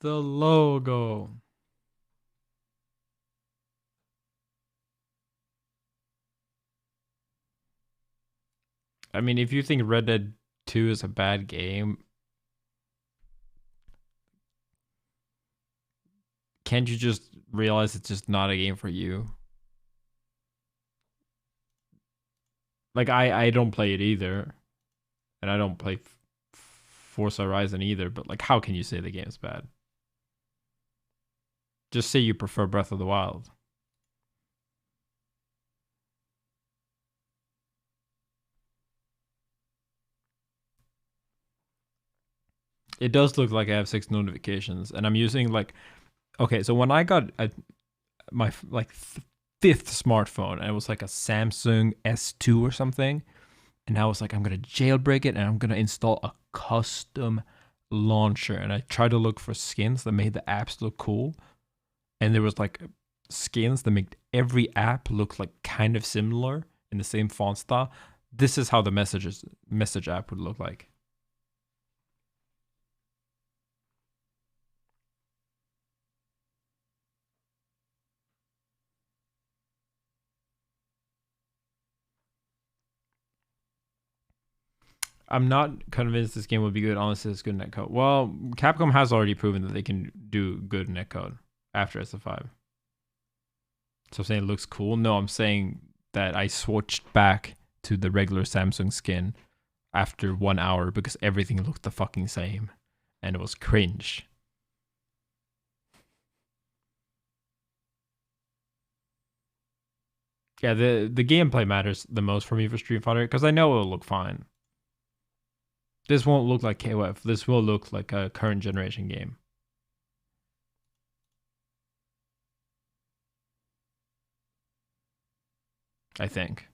S1: The logo. I mean, if you think Red Dead 2 is a bad game, can't you just realize it's just not a game for you? Like I don't play it either, and I don't play Forza Horizon either. But like, how can you say the game's bad? Just say you prefer Breath of the Wild. It does look like I have 6 notifications, and I'm using like, okay, so when I got my like fifth smartphone, and it was like a Samsung S2 or something, and I was like, I'm gonna jailbreak it, and I'm gonna install a custom launcher, and I tried to look for skins that made the apps look cool, and there was like skins that make every app look like kind of similar in the same font style. This is how the message app would look like. I'm not convinced this game would be good unless it's good netcode. Well, Capcom has already proven that they can do good netcode after SF5. So I'm saying it looks cool. No, I'm saying that I switched back to the regular Samsung skin after 1 hour because everything looked the fucking same, and it was cringe. Yeah, the gameplay matters the most for me for Street Fighter because I know it'll look fine. This won't look like KOF. This will look like a current generation game. I think.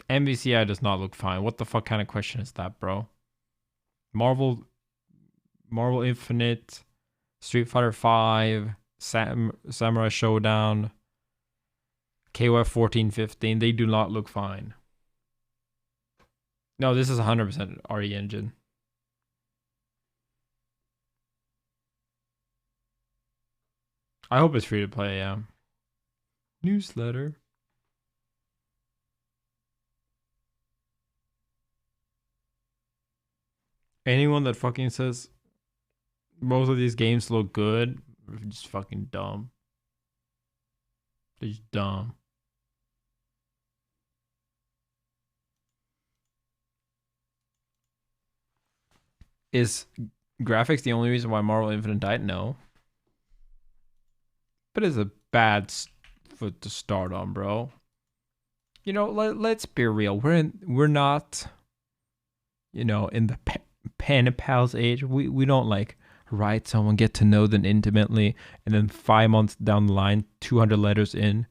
S1: MVCI does not look fine. What the fuck kind of question is that, bro? Marvel Marvel Infinite, Street Fighter 5, Samurai Showdown, KOF 1415, they do not look fine. No, this is 100% RE Engine. I hope it's free to play, yeah. Newsletter. Anyone that fucking says most of these games look good just fucking dumb. They're just dumb. Is graphics the only reason why Marvel Infinite died? No. But it's a bad foot to start on, bro. You know, let's be real. We're not, you know, in the pen pals age. We don't like write someone, get to know them intimately, and then 5 months down the line, 200 letters in,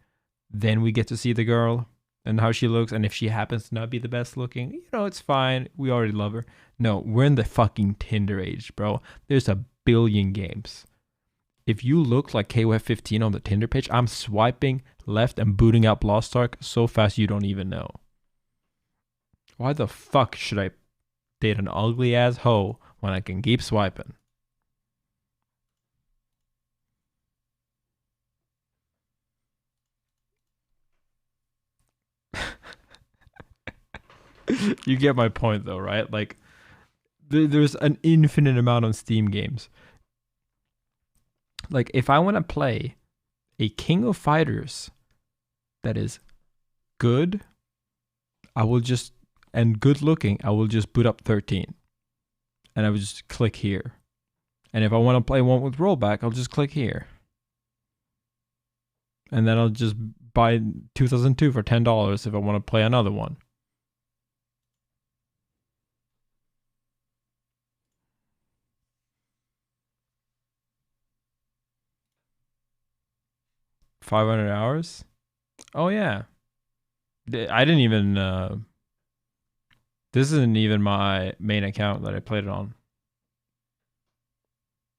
S1: then we get to see the girl and how she looks, and if she happens to not be the best looking, you know, it's fine. We already love her. No, we're in the fucking Tinder age, bro. There's a billion games. If you look like KOF15 on the Tinder page, I'm swiping left and booting out Lost Ark so fast you don't even know. Why the fuck should I date an ugly ass hoe when I can keep swiping? You get my point though, right? Like, there's an infinite amount of Steam games. Like, if I want to play a King of Fighters that is good, I will just, and good looking, I will just boot up 13. And I would just click here. And if I want to play one with rollback, I'll just click here. And then I'll just buy 2002 for $10 if I want to play another one. $500? Oh yeah. I didn't even this isn't even my main account that I played it on.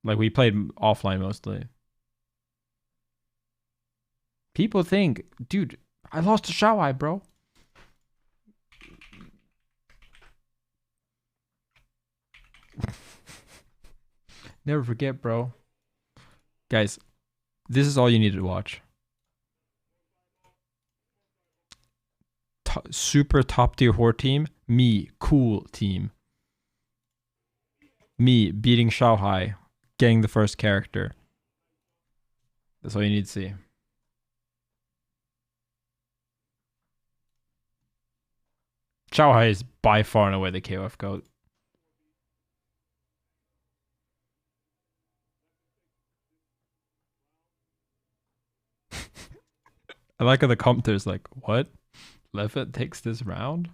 S1: Like, we played offline mostly. People think, dude, I lost a Shao Eye, bro. Never forget, bro. Guys, this is all you need to watch. Super top tier horde team. Me, cool team. Me beating Shao Hai, getting the first character. That's all you need to see. Shao Hai is by far and away the KOF GOAT. I like how the commenters like, what? Leffen takes this round?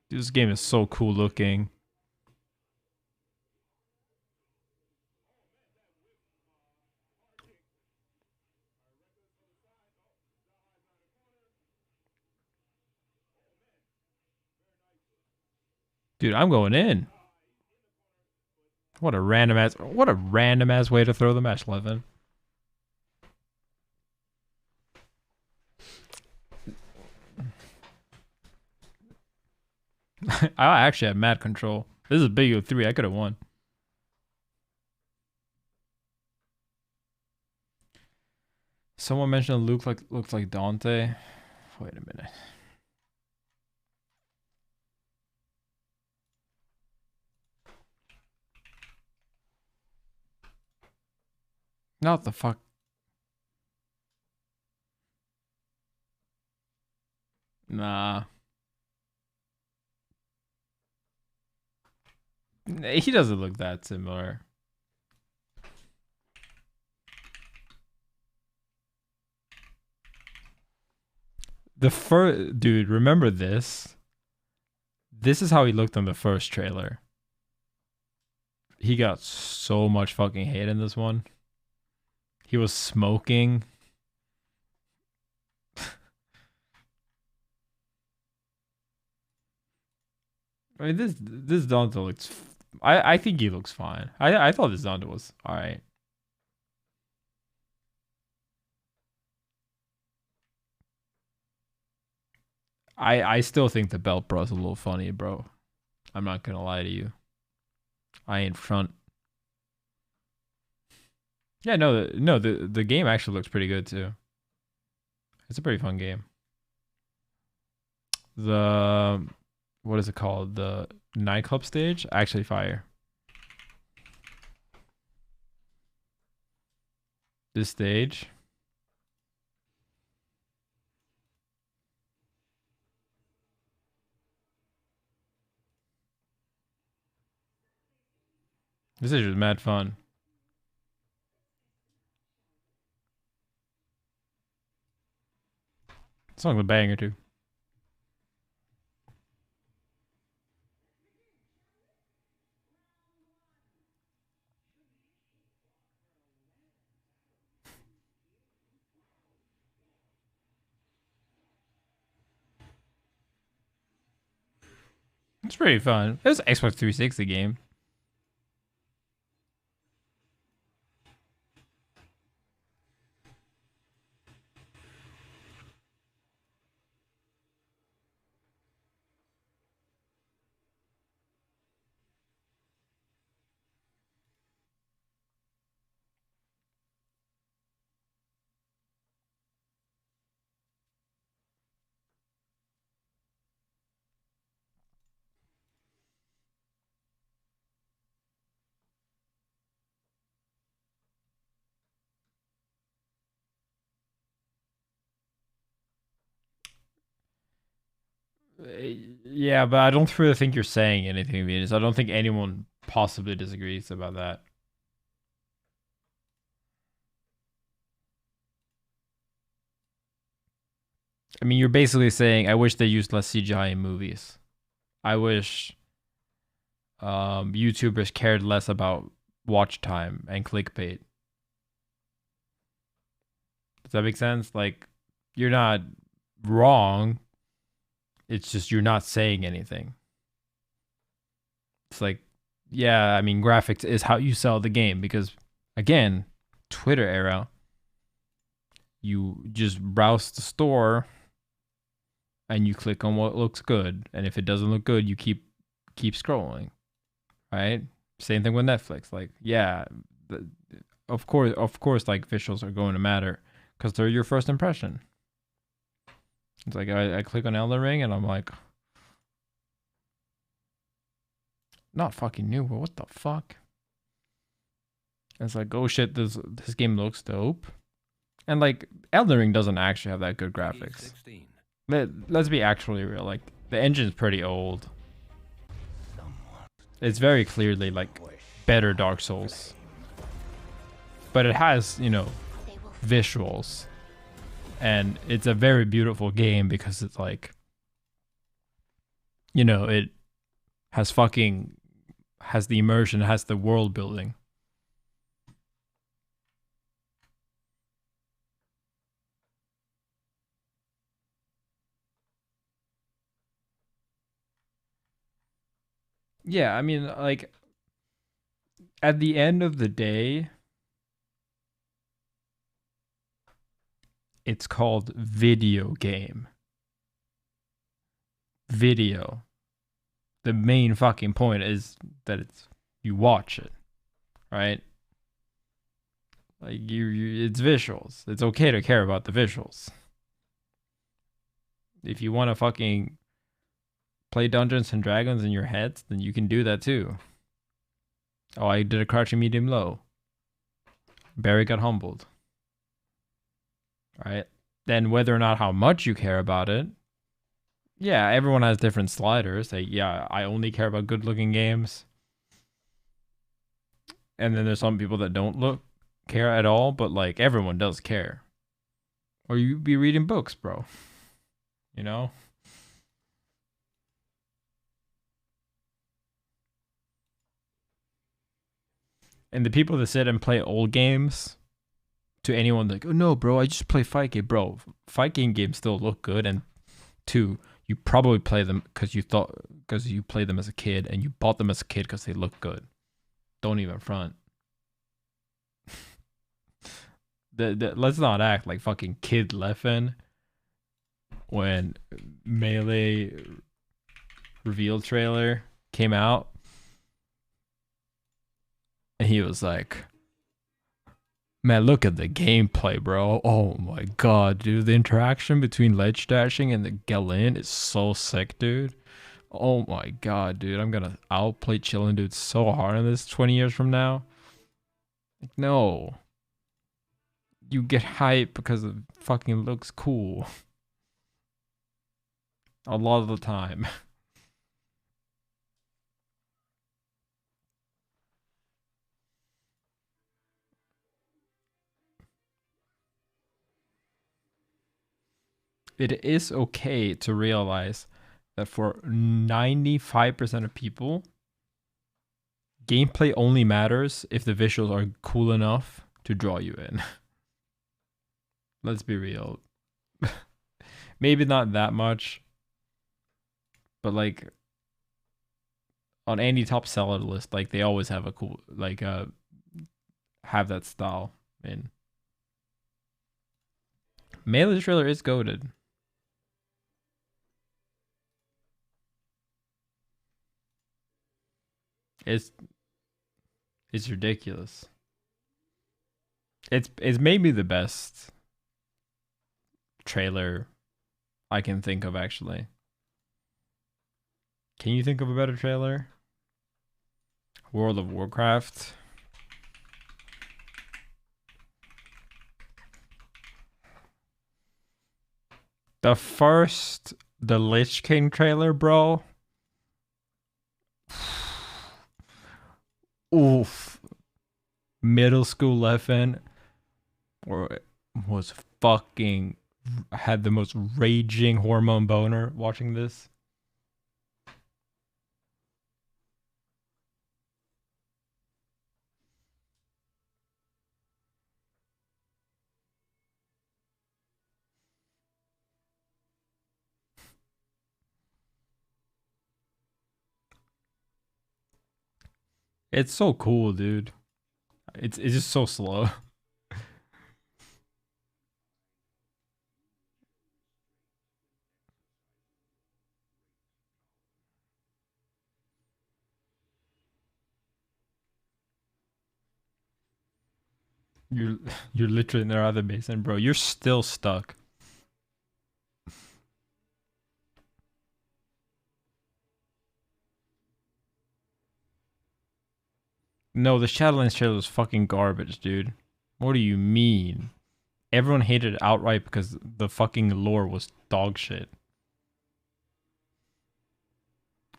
S1: Dude, this game is so cool looking. Dude, I'm going in. What a random ass way to throw the match, Leffen. I actually have mad control. This is a big O3. I could have won. Someone mentioned Luke looks like Dante. Wait a minute. Not the fuck. Nah. He doesn't look that similar. The first dude, remember this? This is how he looked on the first trailer. He got so much fucking hate in this one. He was smoking. I mean, this Dante looks. I think he looks fine. I thought this Dante was all right. I still think the belt bro's a little funny, bro. I'm not gonna lie to you. I ain't front. Yeah, no, the game actually looks pretty good too. It's a pretty fun game. The what is it called? The nightclub stage? Actually fire. This stage. This is just mad fun. Song's a banger too. It's pretty fun. It was an Xbox 360 game. Yeah, but I don't really think you're saying anything, Venus. I don't think anyone possibly disagrees about that. I mean, you're basically saying, I wish they used less CGI in movies. I wish YouTubers cared less about watch time and clickbait. Does that make sense? Like, you're not wrong. It's just you're not saying anything. It's like, yeah, I mean, graphics is how you sell the game because, again, Twitter era, you just browse the store and you click on what looks good, and if it doesn't look good, you keep scrolling, right? Same thing with Netflix. Like, yeah, of course, like visuals are going to matter because they're your first impression. It's like I click on Elden Ring and I'm like, not fucking new, but what the fuck? And it's like, oh shit, this game looks dope. And like Elden Ring doesn't actually have that good graphics. Let's be actually real. Like the engine's pretty old. It's very clearly like better Dark Souls. But it has, you know, visuals. And it's a very beautiful game because it's like, you know, it has the immersion, has the world building. Yeah, I mean, like, at the end of the day, it's called video game. Video. The main fucking point is that you watch it, right? Like it's visuals. It's okay to care about the visuals. If you want to fucking play Dungeons and Dragons in your head, then you can do that too. Oh, I did a crouching medium low. Barry got humbled. Right? Then whether or not how much you care about it, yeah, everyone has different sliders. Like, yeah, I only care about good looking games. And then there's some people that don't care at all, but like everyone does care. Or you be reading books, bro. You know? And the people that sit and play old games, to anyone like, oh no, bro, I just play fight game, bro. Fight games still look good, and two, you probably play them because you played them as a kid and you bought them as a kid because they look good. Don't even front. Let's not act like fucking kid Leffen when Melee reveal trailer came out and he was like, Man, look at the gameplay, bro. Oh my god, dude. The interaction between ledge dashing and the Galen is so sick, dude. Oh my god, dude. I'm gonna outplay chillin' dude so hard on this 20 years from now. Like, no. You get hype because it fucking looks cool. A lot of the time. It is okay to realize that for 95% of people, gameplay only matters if the visuals are cool enough to draw you in. Let's be real. Maybe not that much, but like on any top seller list, like they always have a cool like have that style in. Melee trailer is goated. It's it's ridiculous. It's maybe the best trailer I can think of actually. Can you think of a better trailer? World of Warcraft. The Lich King trailer, bro. Oof. Middle school Leffen or was fucking had the most raging hormone boner watching this. It's so cool, dude. It's just so slow. You're you're literally in their other basin, bro. You're still stuck. No, the Shadowlands trailer was fucking garbage, dude. What do you mean? Everyone hated it outright because the fucking lore was dog shit.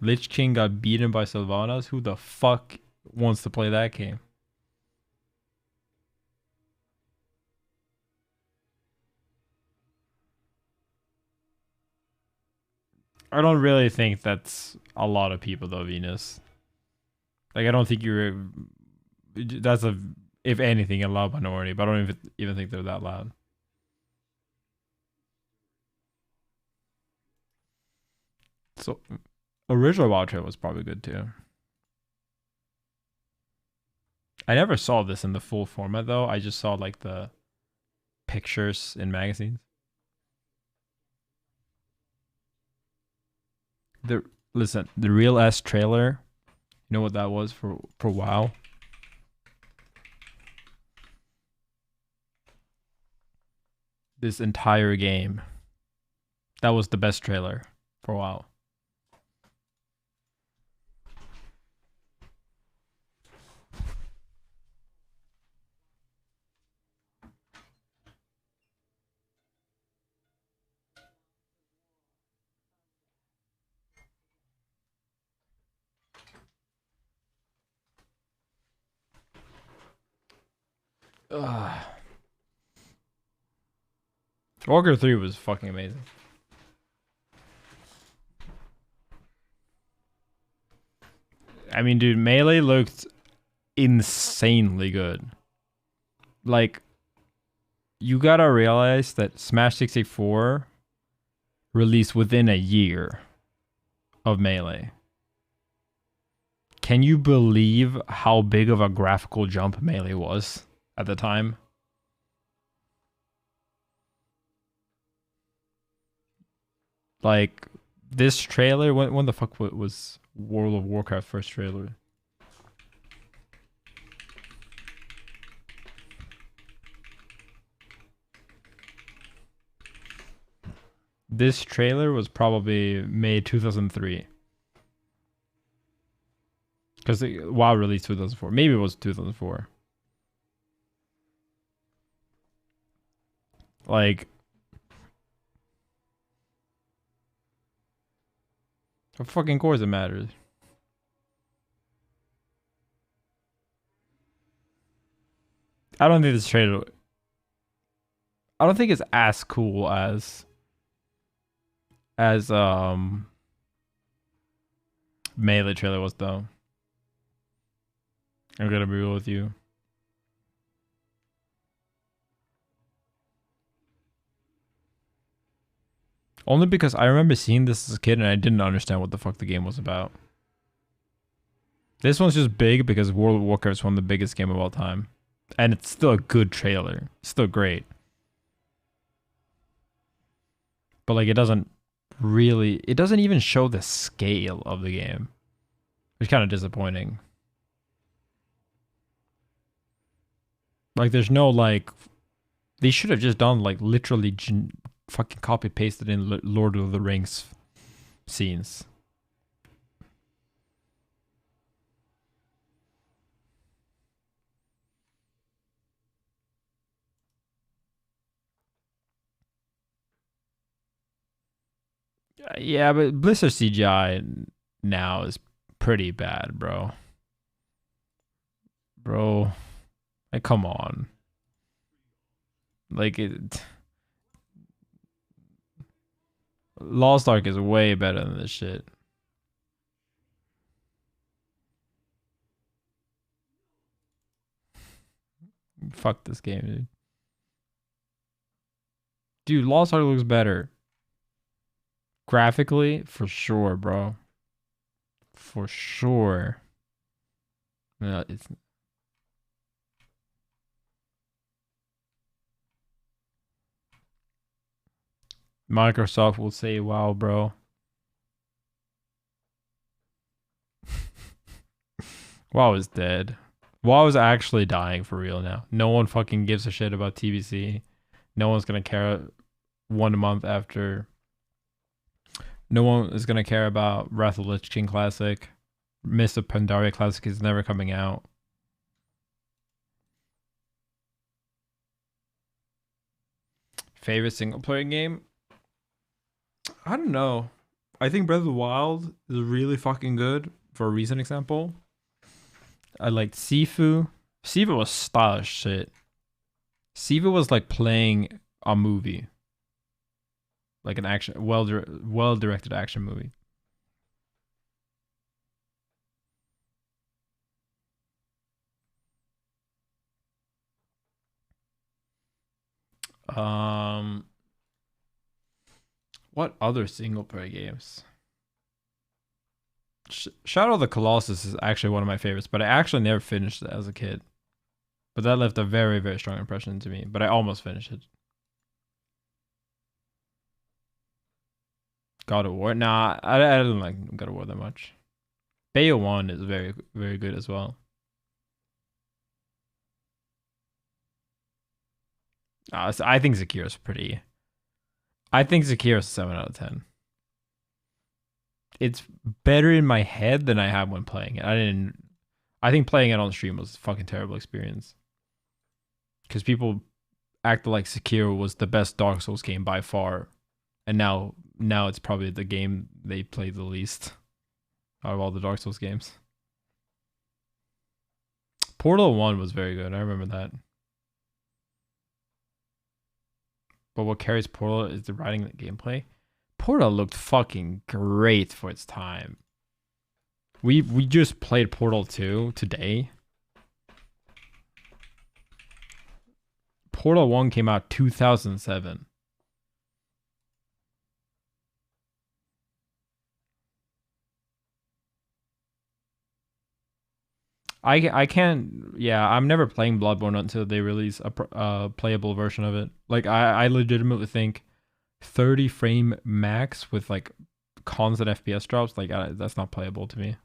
S1: Lich King got beaten by Sylvanas. Who the fuck wants to play that game? I don't really think that's a lot of people though, Venus. Like I don't think you're that's a if anything a loud minority, but I don't even think they're that loud. So original WoW trailer was probably good too. I never saw this in the full format though. I just saw like the pictures in magazines. The listen, the real S trailer. You know what that was for WoW? This entire game. That was the best trailer for WoW. Ugh. Walker 3 was fucking amazing. I mean, dude, Melee looked insanely good. Like, you gotta realize that Smash 64 released within a year of Melee. Can you believe how big of a graphical jump Melee was at the time? Like, this trailer, when the fuck was World of Warcraft first trailer? This trailer was probably made 2003. Because WoW released 2004. Maybe it was 2004. Like, of fucking course it matters. I don't think this trailer. I don't think it's as cool as Melee trailer was though. I'm gonna be real with you. Only because I remember seeing this as a kid and I didn't understand what the fuck the game was about. This one's just big because World of Warcraft is one of the biggest game of all time. And it's still a good trailer. It's still great. But like it doesn't even show the scale of the game. It's kind of disappointing. Like there's no like they should have just done like literally fucking copy pasted in Lord of the Rings scenes. Yeah, but Blizzard CGI now is pretty bad, bro. Bro, like come on. Like it Lost Ark is way better than this shit. Fuck this game, dude. Dude, Lost Ark looks better. Graphically, for sure, bro. For sure. No, it's Microsoft will say, wow, bro. WoW is dead. WoW is actually dying for real now. No one fucking gives a shit about TBC. No one's gonna care 1 month after. No one is gonna care about Wrath of the Lich King Classic. Mist of Pandaria Classic is never coming out. Favorite single player game? I don't know. I think Breath of the Wild is really fucking good. For a recent example, I liked Sifu. Sifu was stylish shit. Sifu was like playing a movie, like an action, well directed action movie. What other single player games? Shadow of the Colossus is actually one of my favorites, but I actually never finished it as a kid. But that left a very, very strong impression to me. But I almost finished it. God of War? Nah, I don't like God of War that much. Bayo 1 is very, very good as well. So I think Zakira's pretty. I think Zakira's a 7 out of 10. It's better in my head than I have when playing it. I think playing it on stream was a fucking terrible experience. Because people acted like Sekiro was the best Dark Souls game by far. And now it's probably the game they played the least out of all the Dark Souls games. Portal 1 was very good. I remember that. But what carries Portal is the writing and the gameplay. Portal looked fucking great for its time. We just played Portal 2 today. Portal 1 came out 2007. I can't. Yeah, I'm never playing Bloodborne until they release a playable version of it. Like I legitimately think 30 frame max with like constant FPS drops, like that's not playable to me.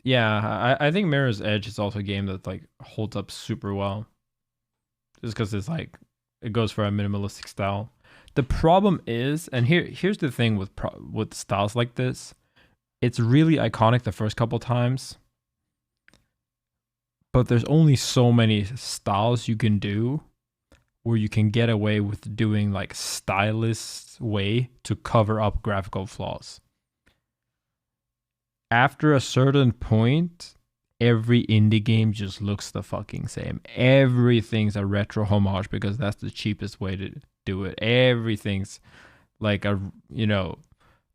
S1: Yeah, I think Mirror's Edge is also a game that like holds up super well, just because it's like it goes for a minimalistic style. The problem is, and here's the thing with with styles like this, it's really iconic the first couple times, but there's only so many styles you can do where you can get away with doing like stylist way to cover up graphical flaws. After a certain point, every indie game just looks the fucking same. Everything's a retro homage because that's the cheapest way to do it. Everything's like a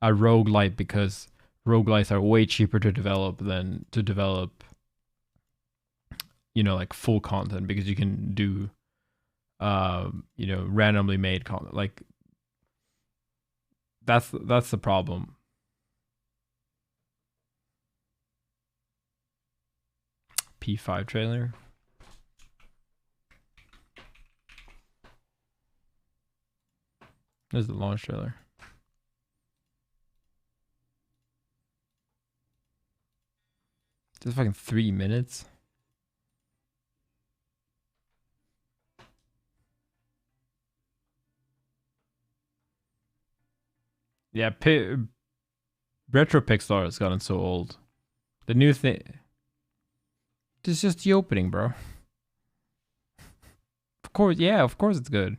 S1: roguelite because roguelites are way cheaper to develop than to develop like full content because you can do randomly made content. Like that's the problem. P5 trailer. There's the launch trailer. Just fucking 3 minutes. Yeah, retro Pixar has gotten so old. The new thing. This is just the opening, bro. Of course it's good.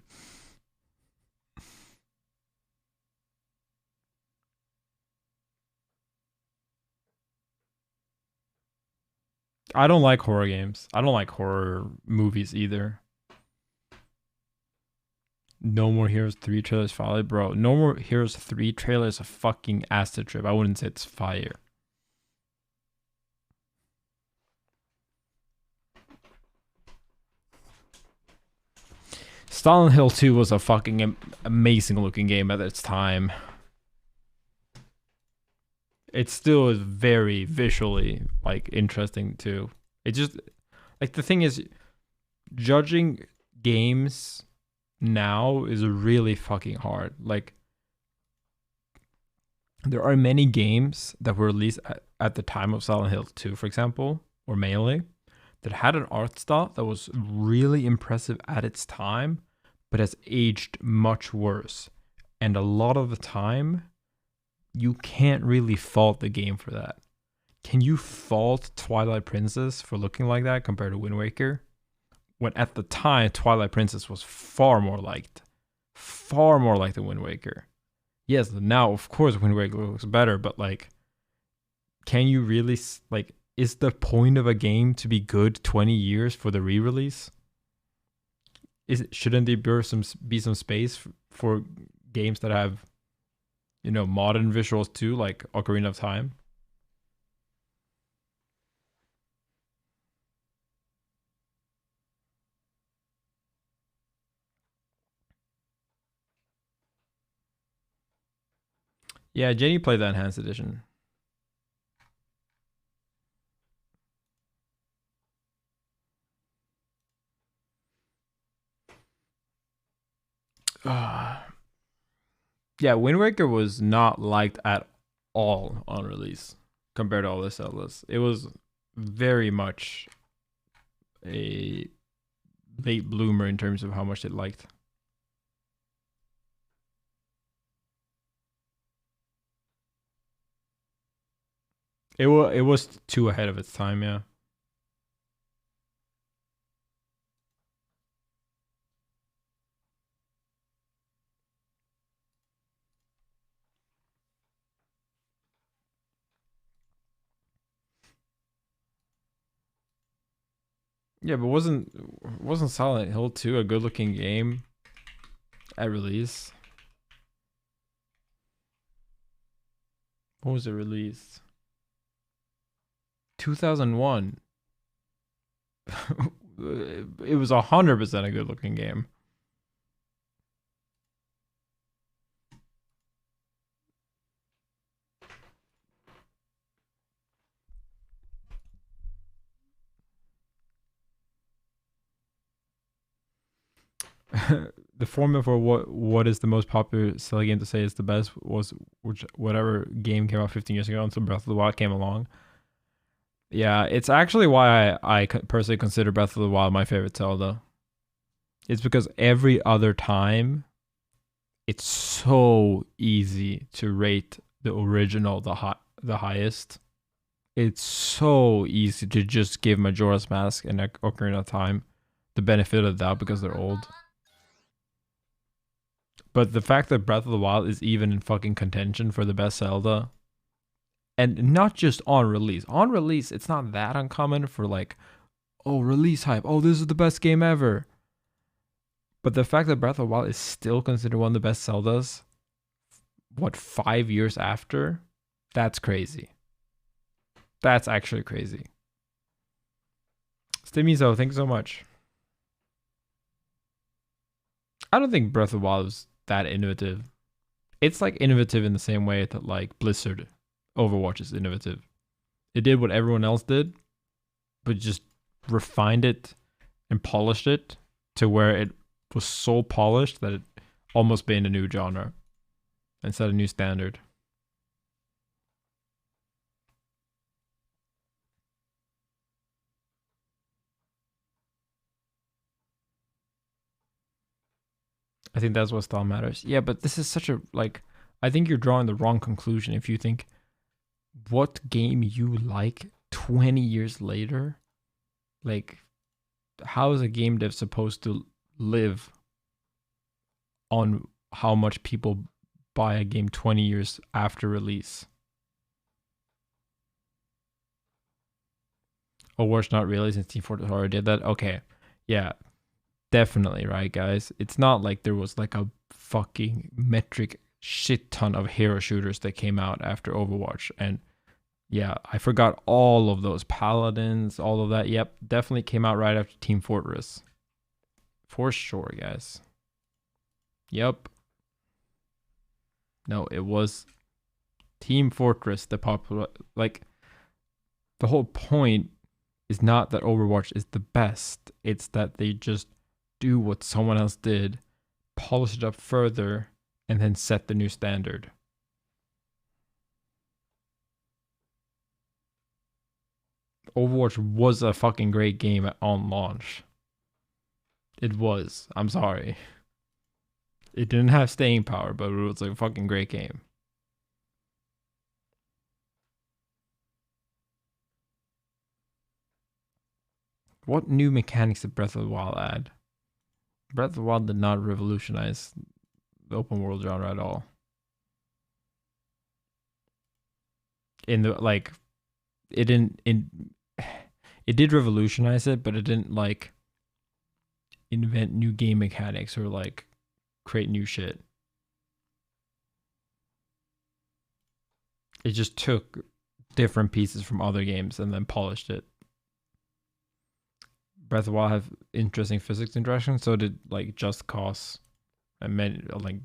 S1: I don't like horror games. I don't like horror movies either. No More Heroes 3 trailers fire, bro. No More Heroes 3 trailer is a fucking acid trip. I wouldn't say it's fire. Silent Hill 2 was a fucking amazing looking game at its time. It still is very visually like interesting too. It just like the thing is judging games now is really fucking hard. Like there are many games that were released at the time of Silent Hill 2, for example, or Melee, that had an art style that was really impressive at its time, but has aged much worse. And a lot of the time, you can't really fault the game for that. Can you fault Twilight Princess for looking like that compared to Wind Waker? When at the time, Twilight Princess was far more liked the Wind Waker. Yes, now of course Wind Waker looks better, but like, can you really like? Is the point of a game to be good 20 years for the re-release? Shouldn't there be some space for games that have modern visuals too, like Ocarina of Time? Yeah, Jenny played the enhanced edition. Yeah, Wind Waker was not liked at all on release compared to all the Zeldas. It was very much a late bloomer in terms of how much it liked. It was too ahead of its time, yeah. Yeah, but wasn't Silent Hill 2 a good looking game at release? When was it released? 2001. It was 100% a good looking game. The formula for what is the most popular selling game to say is the best was whatever game came out 15 years ago until Breath of the Wild came along. Yeah, it's actually why I personally consider Breath of the Wild my favorite Zelda. It's because every other time, it's so easy to rate the original the highest. It's so easy to just give Majora's Mask and Ocarina of Time the benefit of the doubt because they're old. But the fact that Breath of the Wild is even in fucking contention for the best Zelda, and not just on release. On release, it's not that uncommon for like, oh, release hype. Oh, this is the best game ever. But the fact that Breath of the Wild is still considered one of the best Zeldas, what, 5 years after? That's crazy. That's actually crazy. Stimizo, thanks so much. I don't think Breath of the Wild is that innovative. It's like innovative in the same way that like Blizzard Overwatch is innovative. It did what everyone else did, but just refined it and polished it to where it was so polished that it almost made a new genre and set a new standard. I think that's what style matters. Yeah, but this is such a like. I think you're drawing the wrong conclusion if you think what game you like 20 years later. Like, how is a game dev supposed to live on how much people buy a game 20 years after release? Overwatch not really, since Team Fortress already did that. Okay, yeah, definitely, right, guys? It's not like there was like a fucking metric shit ton of hero shooters that came out after Overwatch. And yeah, I forgot all of those Paladins, all of that. Yep, definitely came out right after Team Fortress. For sure, guys. Yep. No, it was Team Fortress, the popular. Like, the whole point is not that Overwatch is the best, it's that they just do what someone else did, polish it up further, and then set the new standard. Overwatch was a fucking great game on launch. It was. I'm sorry. It didn't have staying power, but it was a fucking great game. What new mechanics did Breath of the Wild add? Breath of the Wild did not revolutionize the open world genre at all. In the like, it didn't. It did revolutionize it, but it didn't like invent new game mechanics or like create new shit. It just took different pieces from other games and then polished it. Breath of the Wild have interesting physics interactions, so did like Just Cause. And like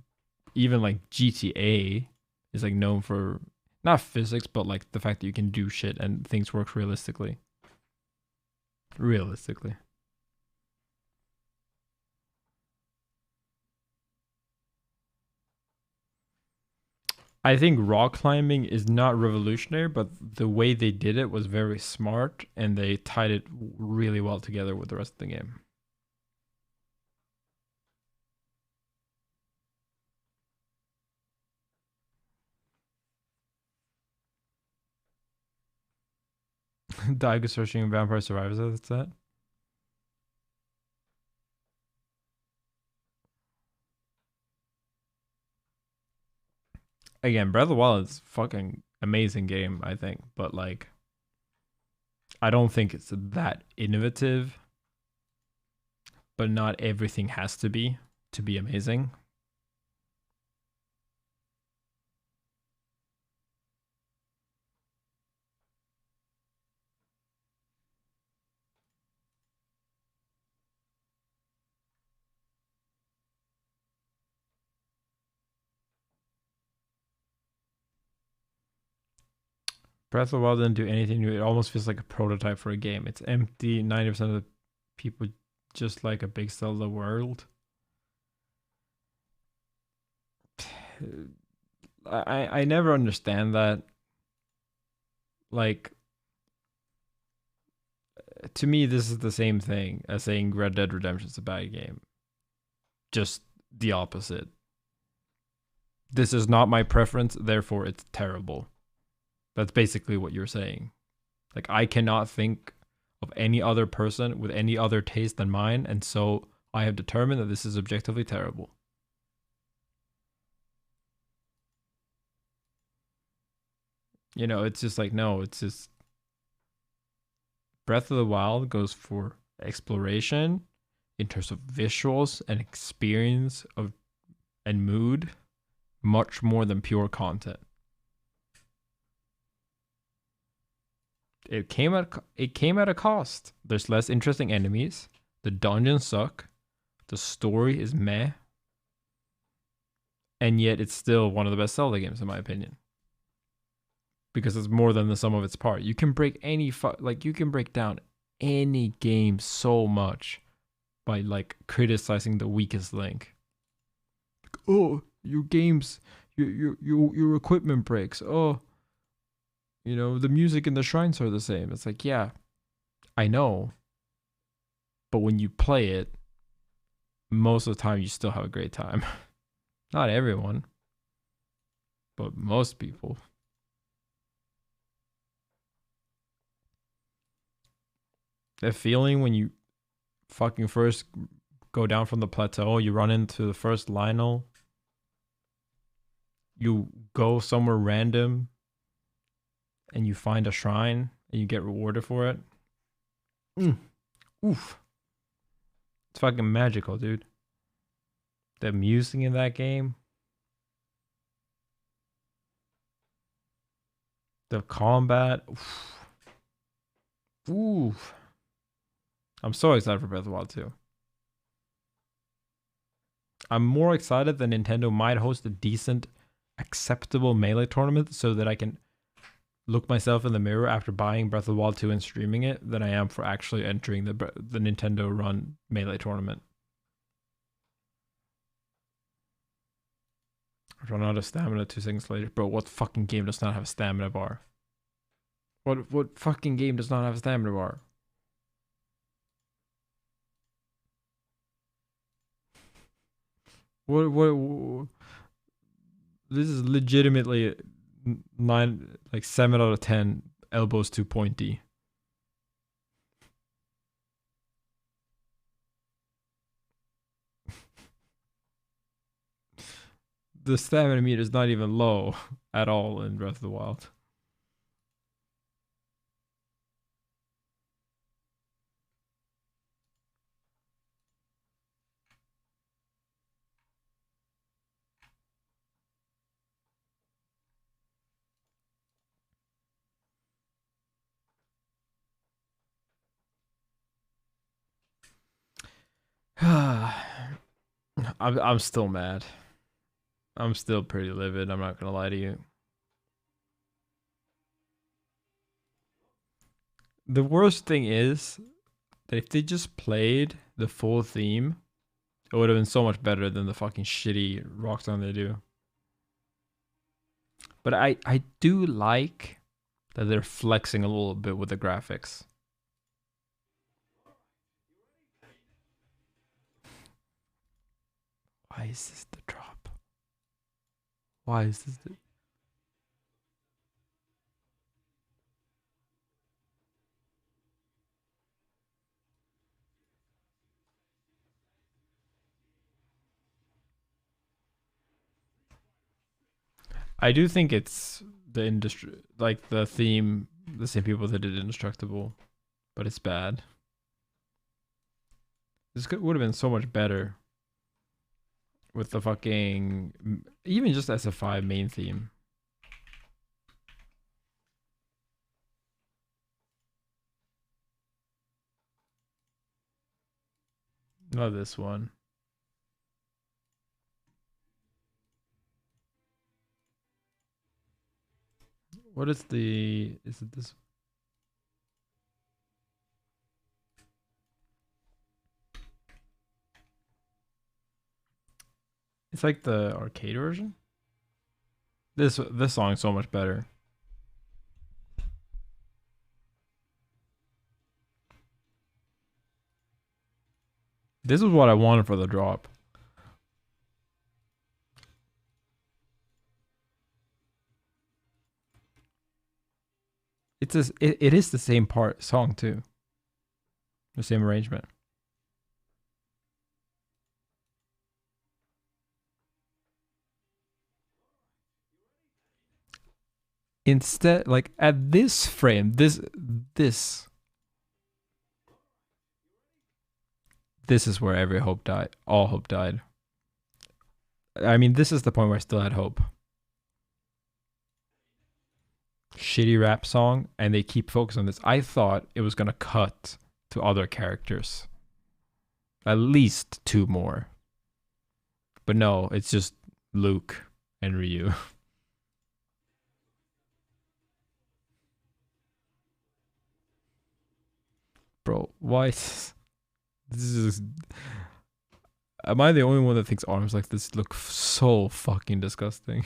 S1: even like GTA is like known for not physics, but like the fact that you can do shit and things work realistically. Realistically. I think rock climbing is not revolutionary, but the way they did it was very smart and they tied it really well together with the rest of the game. Daigo searching Vampire Survivors, that's that. Again, Breath of the Wild is fucking amazing game, I think, but like I don't think it's that innovative, but not everything has to be amazing. Breath of the Wild didn't do anything new. It almost feels like a prototype for a game. It's empty. 90% of the people just like a big Zelda world. I never understand that. Like, to me, this is the same thing as saying Red Dead Redemption is a bad game. Just the opposite. This is not my preference, therefore it's terrible. That's basically what you're saying. Like, I cannot think of any other person with any other taste than mine, and so I have determined that this is objectively terrible. You know, it's just like, no, it's just Breath of the Wild goes for exploration in terms of visuals and experience of and mood much more than pure content. It came at a cost. There's less interesting enemies. The dungeons suck. The story is meh. And yet it's still one of the best Zelda games in my opinion. Because it's more than the sum of its part. You can break you can break down any game so much by like criticizing the weakest link. Oh, your games, your equipment breaks. Oh, you know, the music and the shrines are the same. It's like, yeah, I know. But when you play it, most of the time you still have a great time. Not everyone, but most people. That feeling when you fucking first go down from the plateau, you run into the first Lionel, you go somewhere random and you find a shrine and you get rewarded for it. Oof. It's fucking magical, dude. The music in that game. The combat. Oof. I'm so excited for Breath of the Wild 2. I'm more excited that Nintendo might host a decent, acceptable Melee tournament so that I can look myself in the mirror after buying Breath of the Wild 2 and streaming it than I am for actually entering the Nintendo run Melee tournament. Run out of stamina 2 seconds later. Bro, what fucking game does not have a stamina bar? What fucking game does not have a stamina bar? What this is legitimately 7 out of 10 elbows too pointy. The stamina meter is not even low at all in Breath of the Wild. I'm still mad. I'm still pretty livid. I'm not gonna lie to you. The worst thing is that if they just played the full theme, it would have been so much better than the fucking shitty rock song they do. But I do like that they're flexing a little bit with the graphics. Why is this the drop? Why is this the... I do think it's the industry, like the theme, the same people that did Indestructible, but it's bad. This would have been so much better with the fucking, even just SF5 main theme. Not this one. What is it this? It's like the arcade version. This song is so much better. This is what I wanted for the drop. It is the same song too. The same arrangement. Instead, like at this frame, this is where every hope died. All hope died. I mean, this is the point where I still had hope. Shitty rap song, and they keep focusing on this. I thought it was gonna cut to other characters, at least 2 more. But no, it's just Luke and Ryu. Bro, why? This is. Am I the only one that thinks arms like this look so fucking disgusting?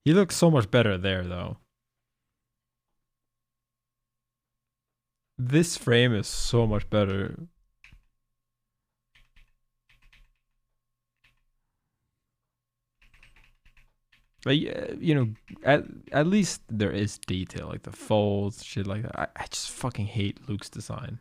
S1: He looks so much better there, though. This frame is so much better. Like, you know, at least there is detail, like the folds, shit like that. I just fucking hate Luke's design.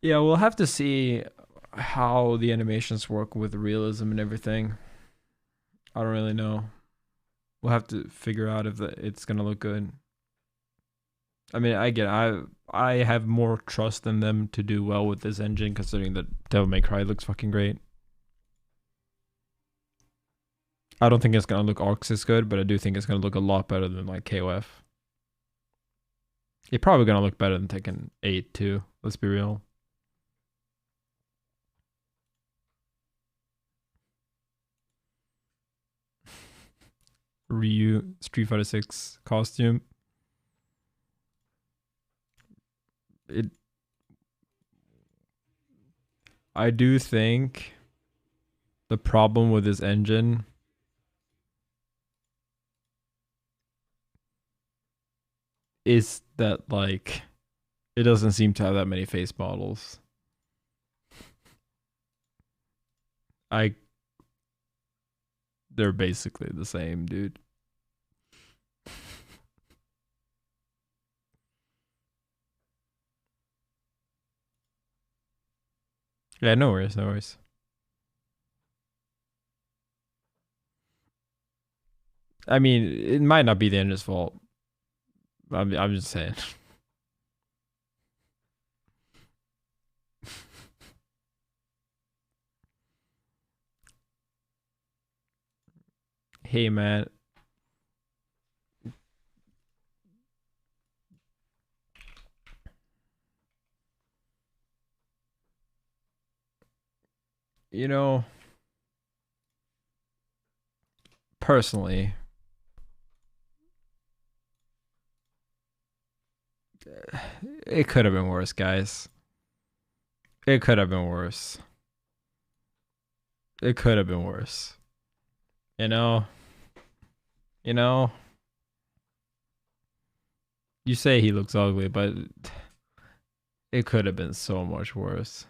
S1: Yeah, we'll have to see how the animations work with realism and everything. I don't really know. We'll have to figure out if it's gonna look good. I mean, I have more trust in them to do well with this engine, considering that Devil May Cry looks fucking great. I don't think it's gonna look Arxis good, but I do think it's gonna look a lot better than like KOF. It's probably gonna look better than Tekken 8 too. Let's be real. Ryu Street Fighter 6 costume. I do think the problem with this engine is that like it doesn't seem to have that many face models. They're basically the same, dude. Yeah, no worries, no worries. I mean, it might not be the engine's fault. I'm just saying. Hey, man. You know, personally, it could have been worse, guys. It could have been worse. It could have been worse. You know, you know, you say he looks ugly, but it could have been so much worse.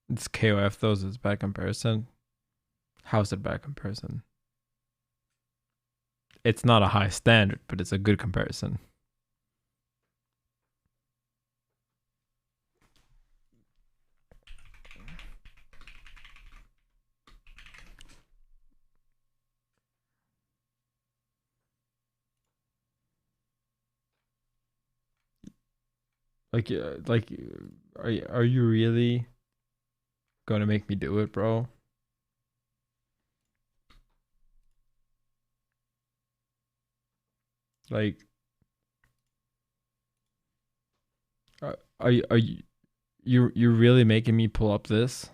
S1: It's KOF, those is bad comparison. How's it bad comparison? It's not a high standard, but it's a good comparison. Like, are you really gonna make me do it, bro? Like, are you're really making me pull up this?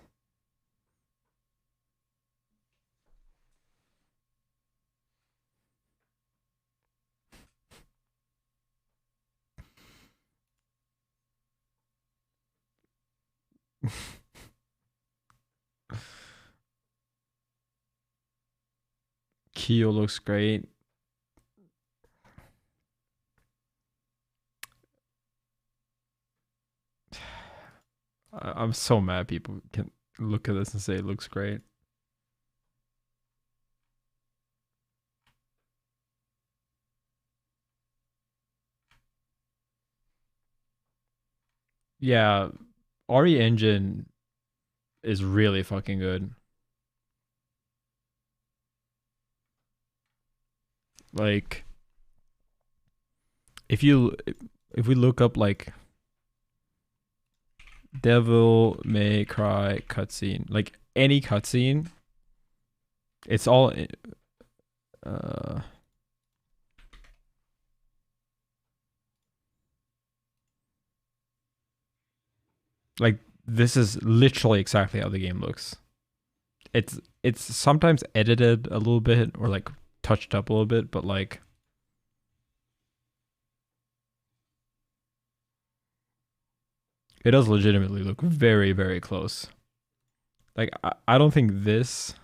S1: Keo looks great. I'm so mad people can look at this and say it looks great. Yeah, RE engine is really fucking good. Like, if we look up like Devil May Cry cutscene, like any cutscene, it's all uh like this is literally exactly how the game looks. It's sometimes edited a little bit or like touched up a little bit, but like it does legitimately look very, very close. Like I don't think this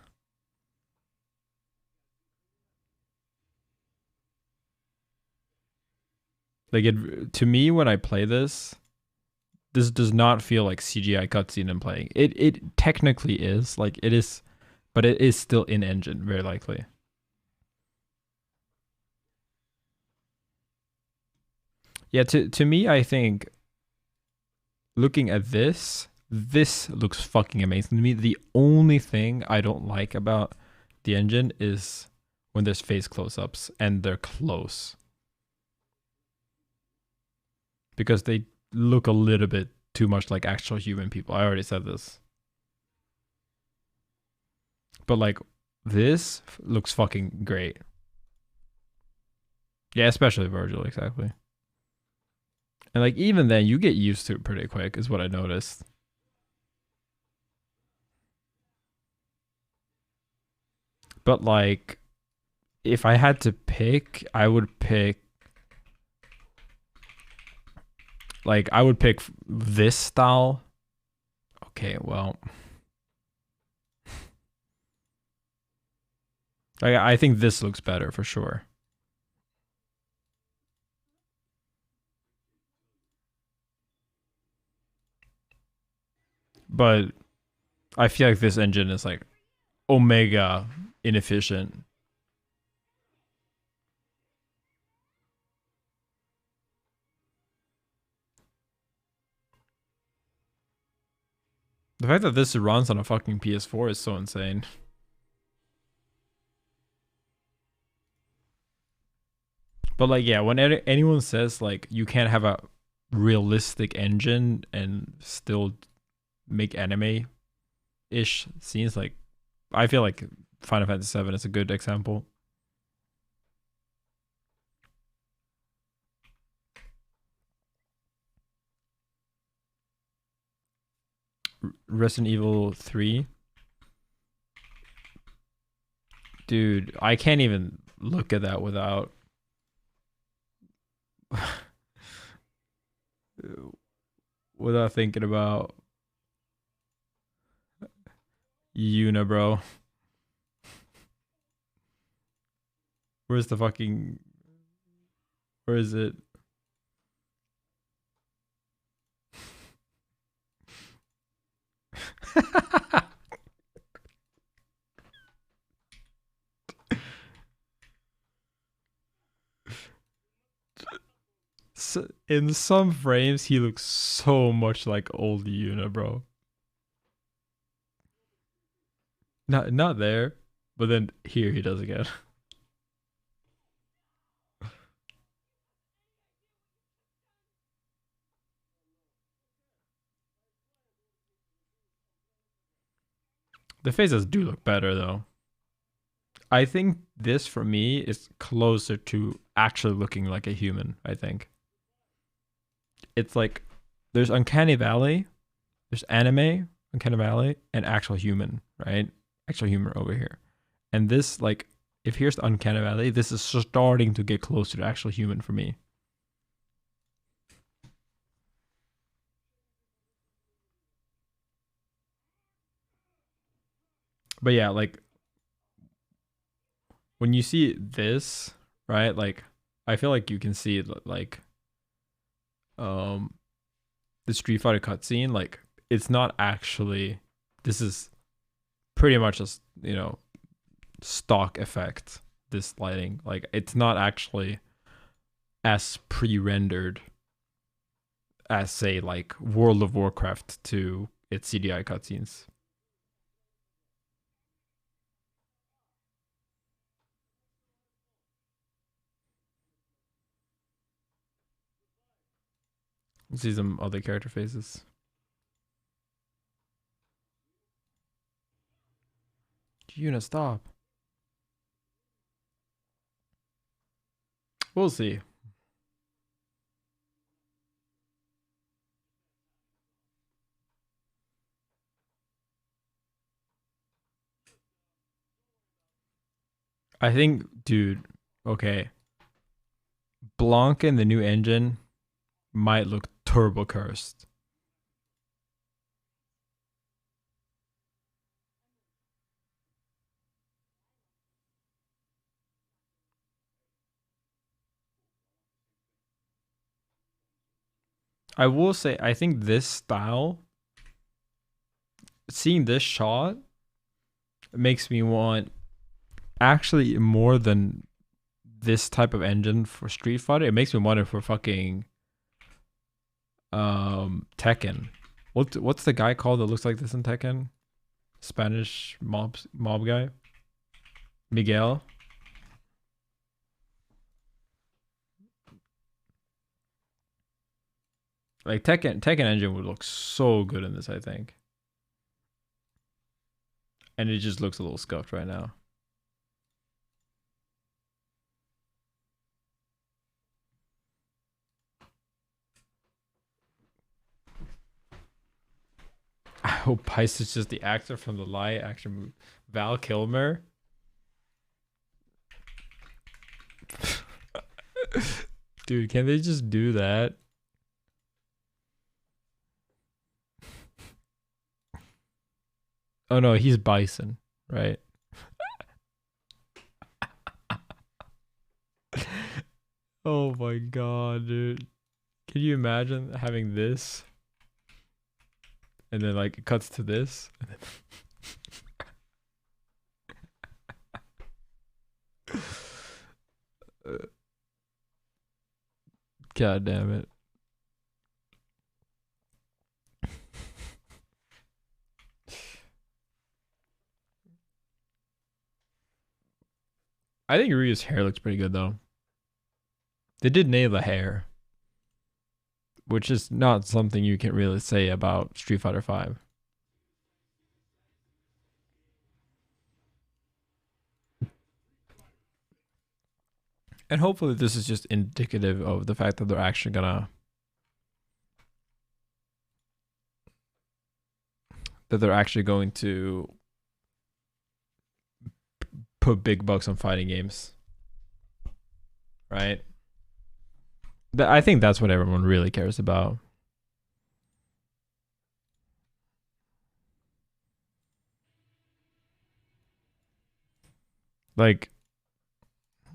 S1: like it to me when I play this, this does not feel like CGI cutscene I'm playing. It technically is, like it is, but it is still in engine, very likely. Yeah, to me, I think looking at this, this looks fucking amazing to me. The only thing I don't like about the engine is when there's face close-ups and they're close. Because they look a little bit too much like actual human people. I already said this. But like this looks fucking great. Yeah, especially Virgil, exactly. And like even then you get used to it pretty quick is what I noticed. But like if I had to pick, I would pick this style. Okay, well, I think this looks better for sure. But I feel like this engine is like omega inefficient. The fact that this runs on a fucking PS4 is so insane. But like, yeah, when anyone says like you can't have a realistic engine and still make anime ish scenes, like I feel like Final Fantasy 7 is a good example. Resident Evil 3. Dude, I can't even look at that without without thinking about Yuna, bro. Where's the fucking where is it? So, in some frames, he looks so much like old Yuna, bro. Not there, but then here he does again. The faces do look better though. I think this for me is closer to actually looking like a human. I think it's like there's Uncanny Valley, there's anime, Uncanny Valley, and actual human, right? Actual human over here. And this, like, if here's the Uncanny Valley, this is starting to get closer to actual human for me. But yeah, like when you see this, right? Like I feel like you can see like um the Street Fighter cutscene, like it's not actually, this is pretty much just, stock effect, this lighting. Like it's not actually as pre-rendered as say like World of Warcraft to its CDI cutscenes. We'll see some other character faces. Yuna, stop. We'll see. I think, dude, okay. Blanc in the new engine might look turbo cursed. I will say, I think this style, seeing this shot, makes me want actually more than this type of engine for Street Fighter. It makes me want it for fucking Tekken. What's the guy called that looks like this in Tekken? Spanish mob guy? Miguel? Like Tekken engine would look so good in this, I think. And it just looks a little scuffed right now. I hope Pice is just the actor from the live action movie. Val Kilmer. Dude, can they just do that? Oh no, he's Bison, right? Oh my god, dude. Can you imagine having this? And then like it cuts to this. God damn it. I think Ryu's hair looks pretty good though. They did nail the hair, which is not something you can really say about Street Fighter 5. And hopefully this is just indicative of the fact that they're actually gonna going to put big bucks on fighting games. Right? I think that's what everyone really cares about. Like,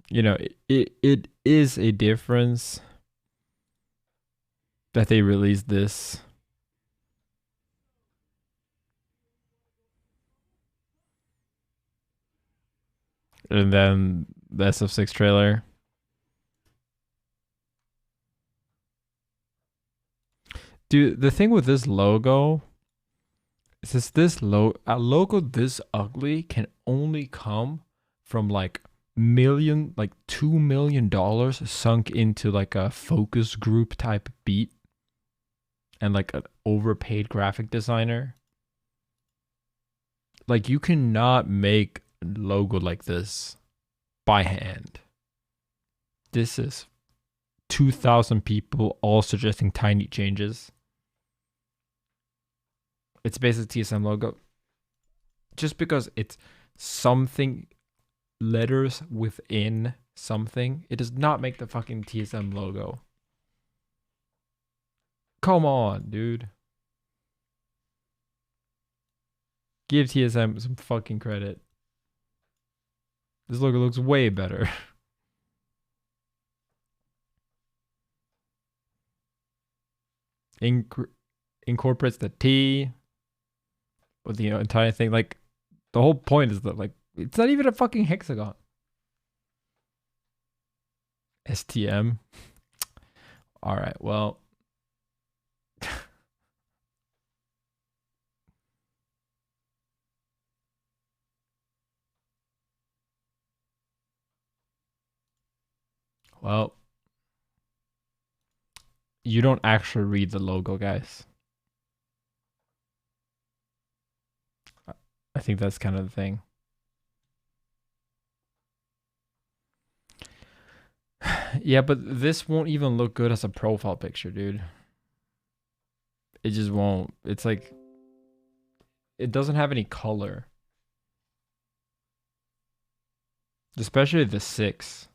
S1: it is a difference that they released this. And then the SF6 trailer. Dude, the thing with this logo is a logo this ugly can only come from like $2 million sunk into like a focus group type beat and like an overpaid graphic designer. Like, you cannot make a logo like this by hand. This is 2,000 people all suggesting tiny changes. It's basically TSM logo. Just because it's something, letters within something, it does not make the fucking TSM logo. Come on, dude. Give TSM some fucking credit. This logo looks way better. Incorporates the T with the entire thing. Like, the whole point is that, like, it's not even a fucking hexagon. STM. All right, well. Well, you don't actually read the logo, guys. I think that's kind of the thing. Yeah, but this won't even look good as a profile picture, dude. It just won't. It's like, it doesn't have any color. Especially the 6.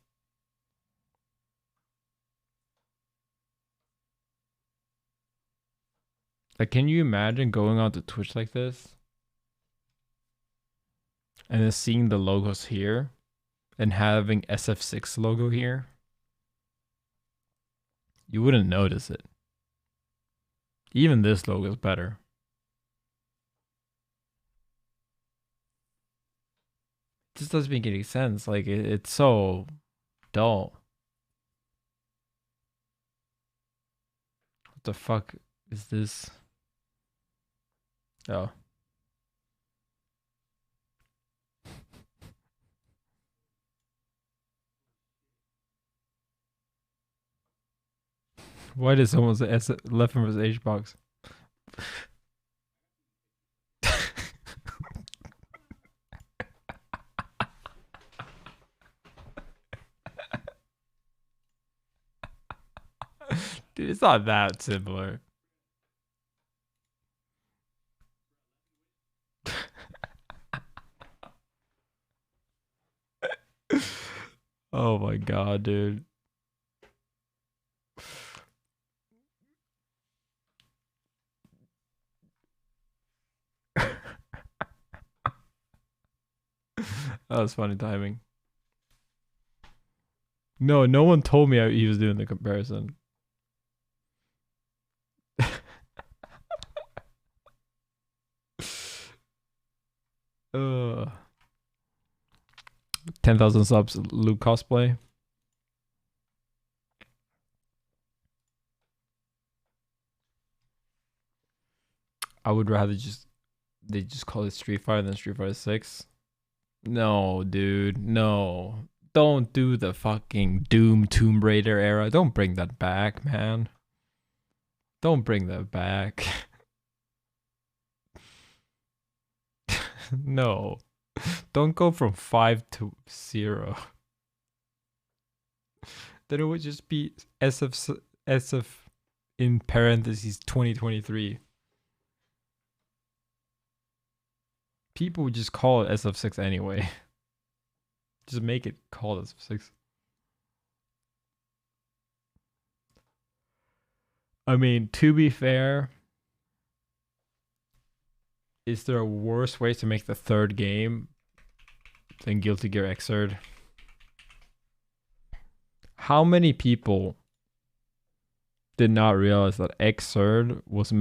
S1: Like, can you imagine going on to Twitch like this? And then seeing the logos here and having SF6 logo here? You wouldn't notice it. Even this logo is better. It just doesn't make any sense. Like, it's so dull. What the fuck is this? Oh. Why did someone say Leffen was H box? Dude, it's not that similar. Oh my god, dude. That was funny timing. No one told me he was doing the comparison. uh, 10,000 subs, Luke cosplay. I would rather they just call it Street Fighter than Street Fighter 6. No, dude, no. Don't do the fucking Doom Tomb Raider era. Don't bring that back, man. Don't bring that back. No. Don't go from 5 to 0. Then it would just be SF in parentheses 2023. People would just call it SF6 anyway. Just make it called SF6. I mean, to be fair, is there a worse way to make the third game than Guilty Gear Xrd? How many people did not realize that Xrd was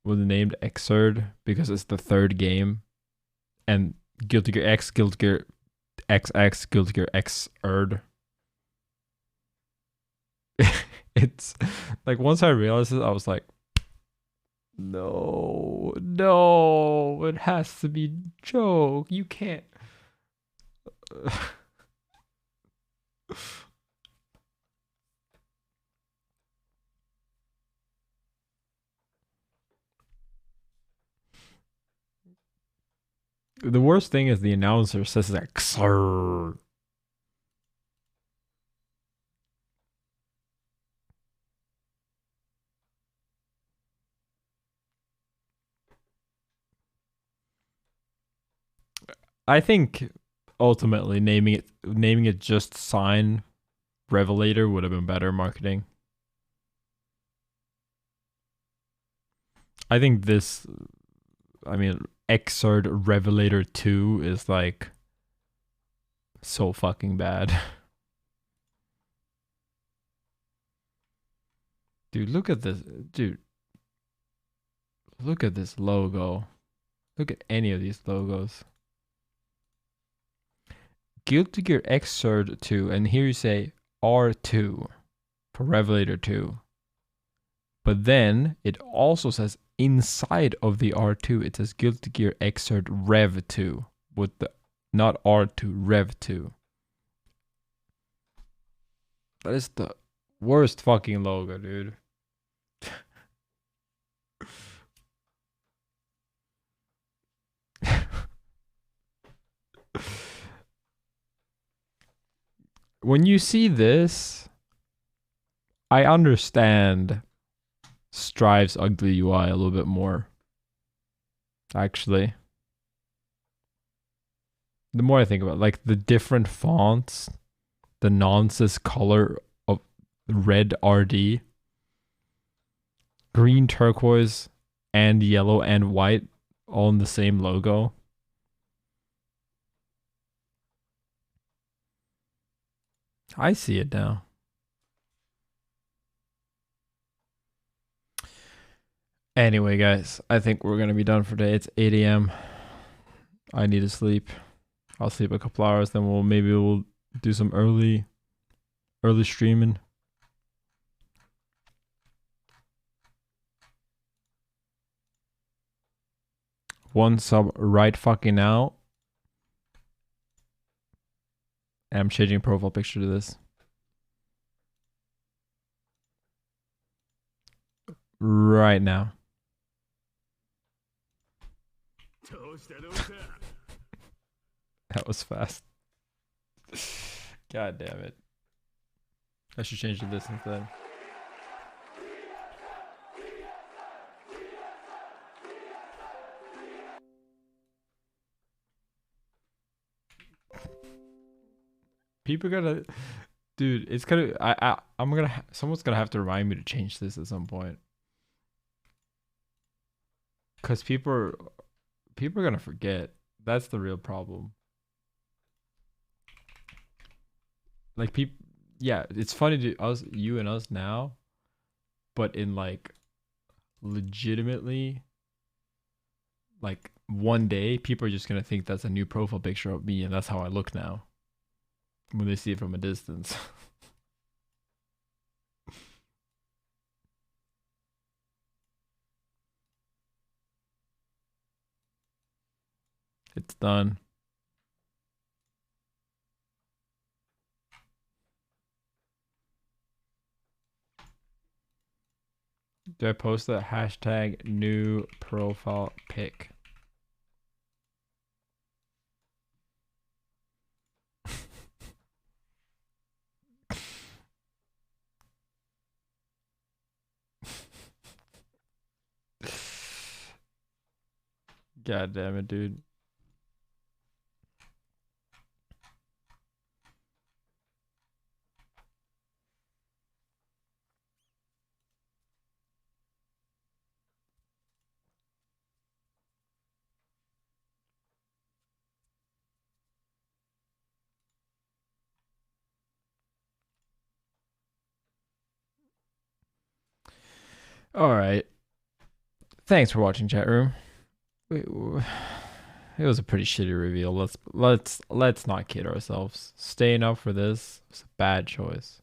S1: named Xrd because it's the third game, and Guilty Gear X, Guilty Gear XX, Guilty Gear Xrd? It's like, once I realized it, I was like, no, it has to be joke. You can't. The worst thing is the announcer says that XR. I think ultimately naming it just Sign Revelator would have been better marketing. I think this, I mean, Xrd Revelator 2 is like so fucking bad. Dude, look at this. Dude, look at this logo. Look at any of these logos. Guilty Gear Xrd 2, and here you say R2 for Revelator 2. But then it also says inside of the R2, it says Guilty Gear Xrd Rev 2 with the not R2, Rev 2. That is the worst fucking logo, dude. When you see this, I understand Strive's ugly UI a little bit more. Actually, the more I think about it, like the different fonts, the nonsense color of red RD, green turquoise, and yellow and white all in the same logo. I see it now. Anyway, guys, I think we're gonna be done for today. It's 8 a.m. I need to sleep. I'll sleep a couple hours, then we'll do some early streaming. One sub right fucking now. And I'm changing profile picture to this. Right now. That was fast. God damn it. I should change to this instead. People gotta, dude. It's gonna. I'm gonna. Someone's gonna have to remind me to change this at some point. Cause people are gonna forget. That's the real problem. Like people, yeah. It's funny to us, you and us now, but in like, legitimately, like one day, people are just gonna think that's a new profile picture of me, and that's how I look now. When they see it from a distance. It's done. Do I post that hashtag new profile pic? God damn it, dude. All right. Thanks for watching, chat room. It was a pretty shitty reveal. Let's not kid ourselves. Staying up for this was a bad choice.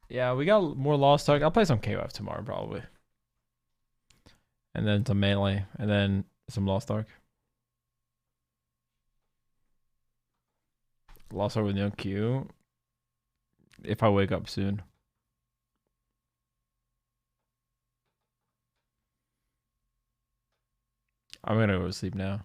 S1: Yeah, we got more Lost Ark. I'll play some KOF tomorrow probably. and then some melee, and then some Lost Ark. Lost Ark with no Q. If I wake up soon. I'm gonna go to sleep now.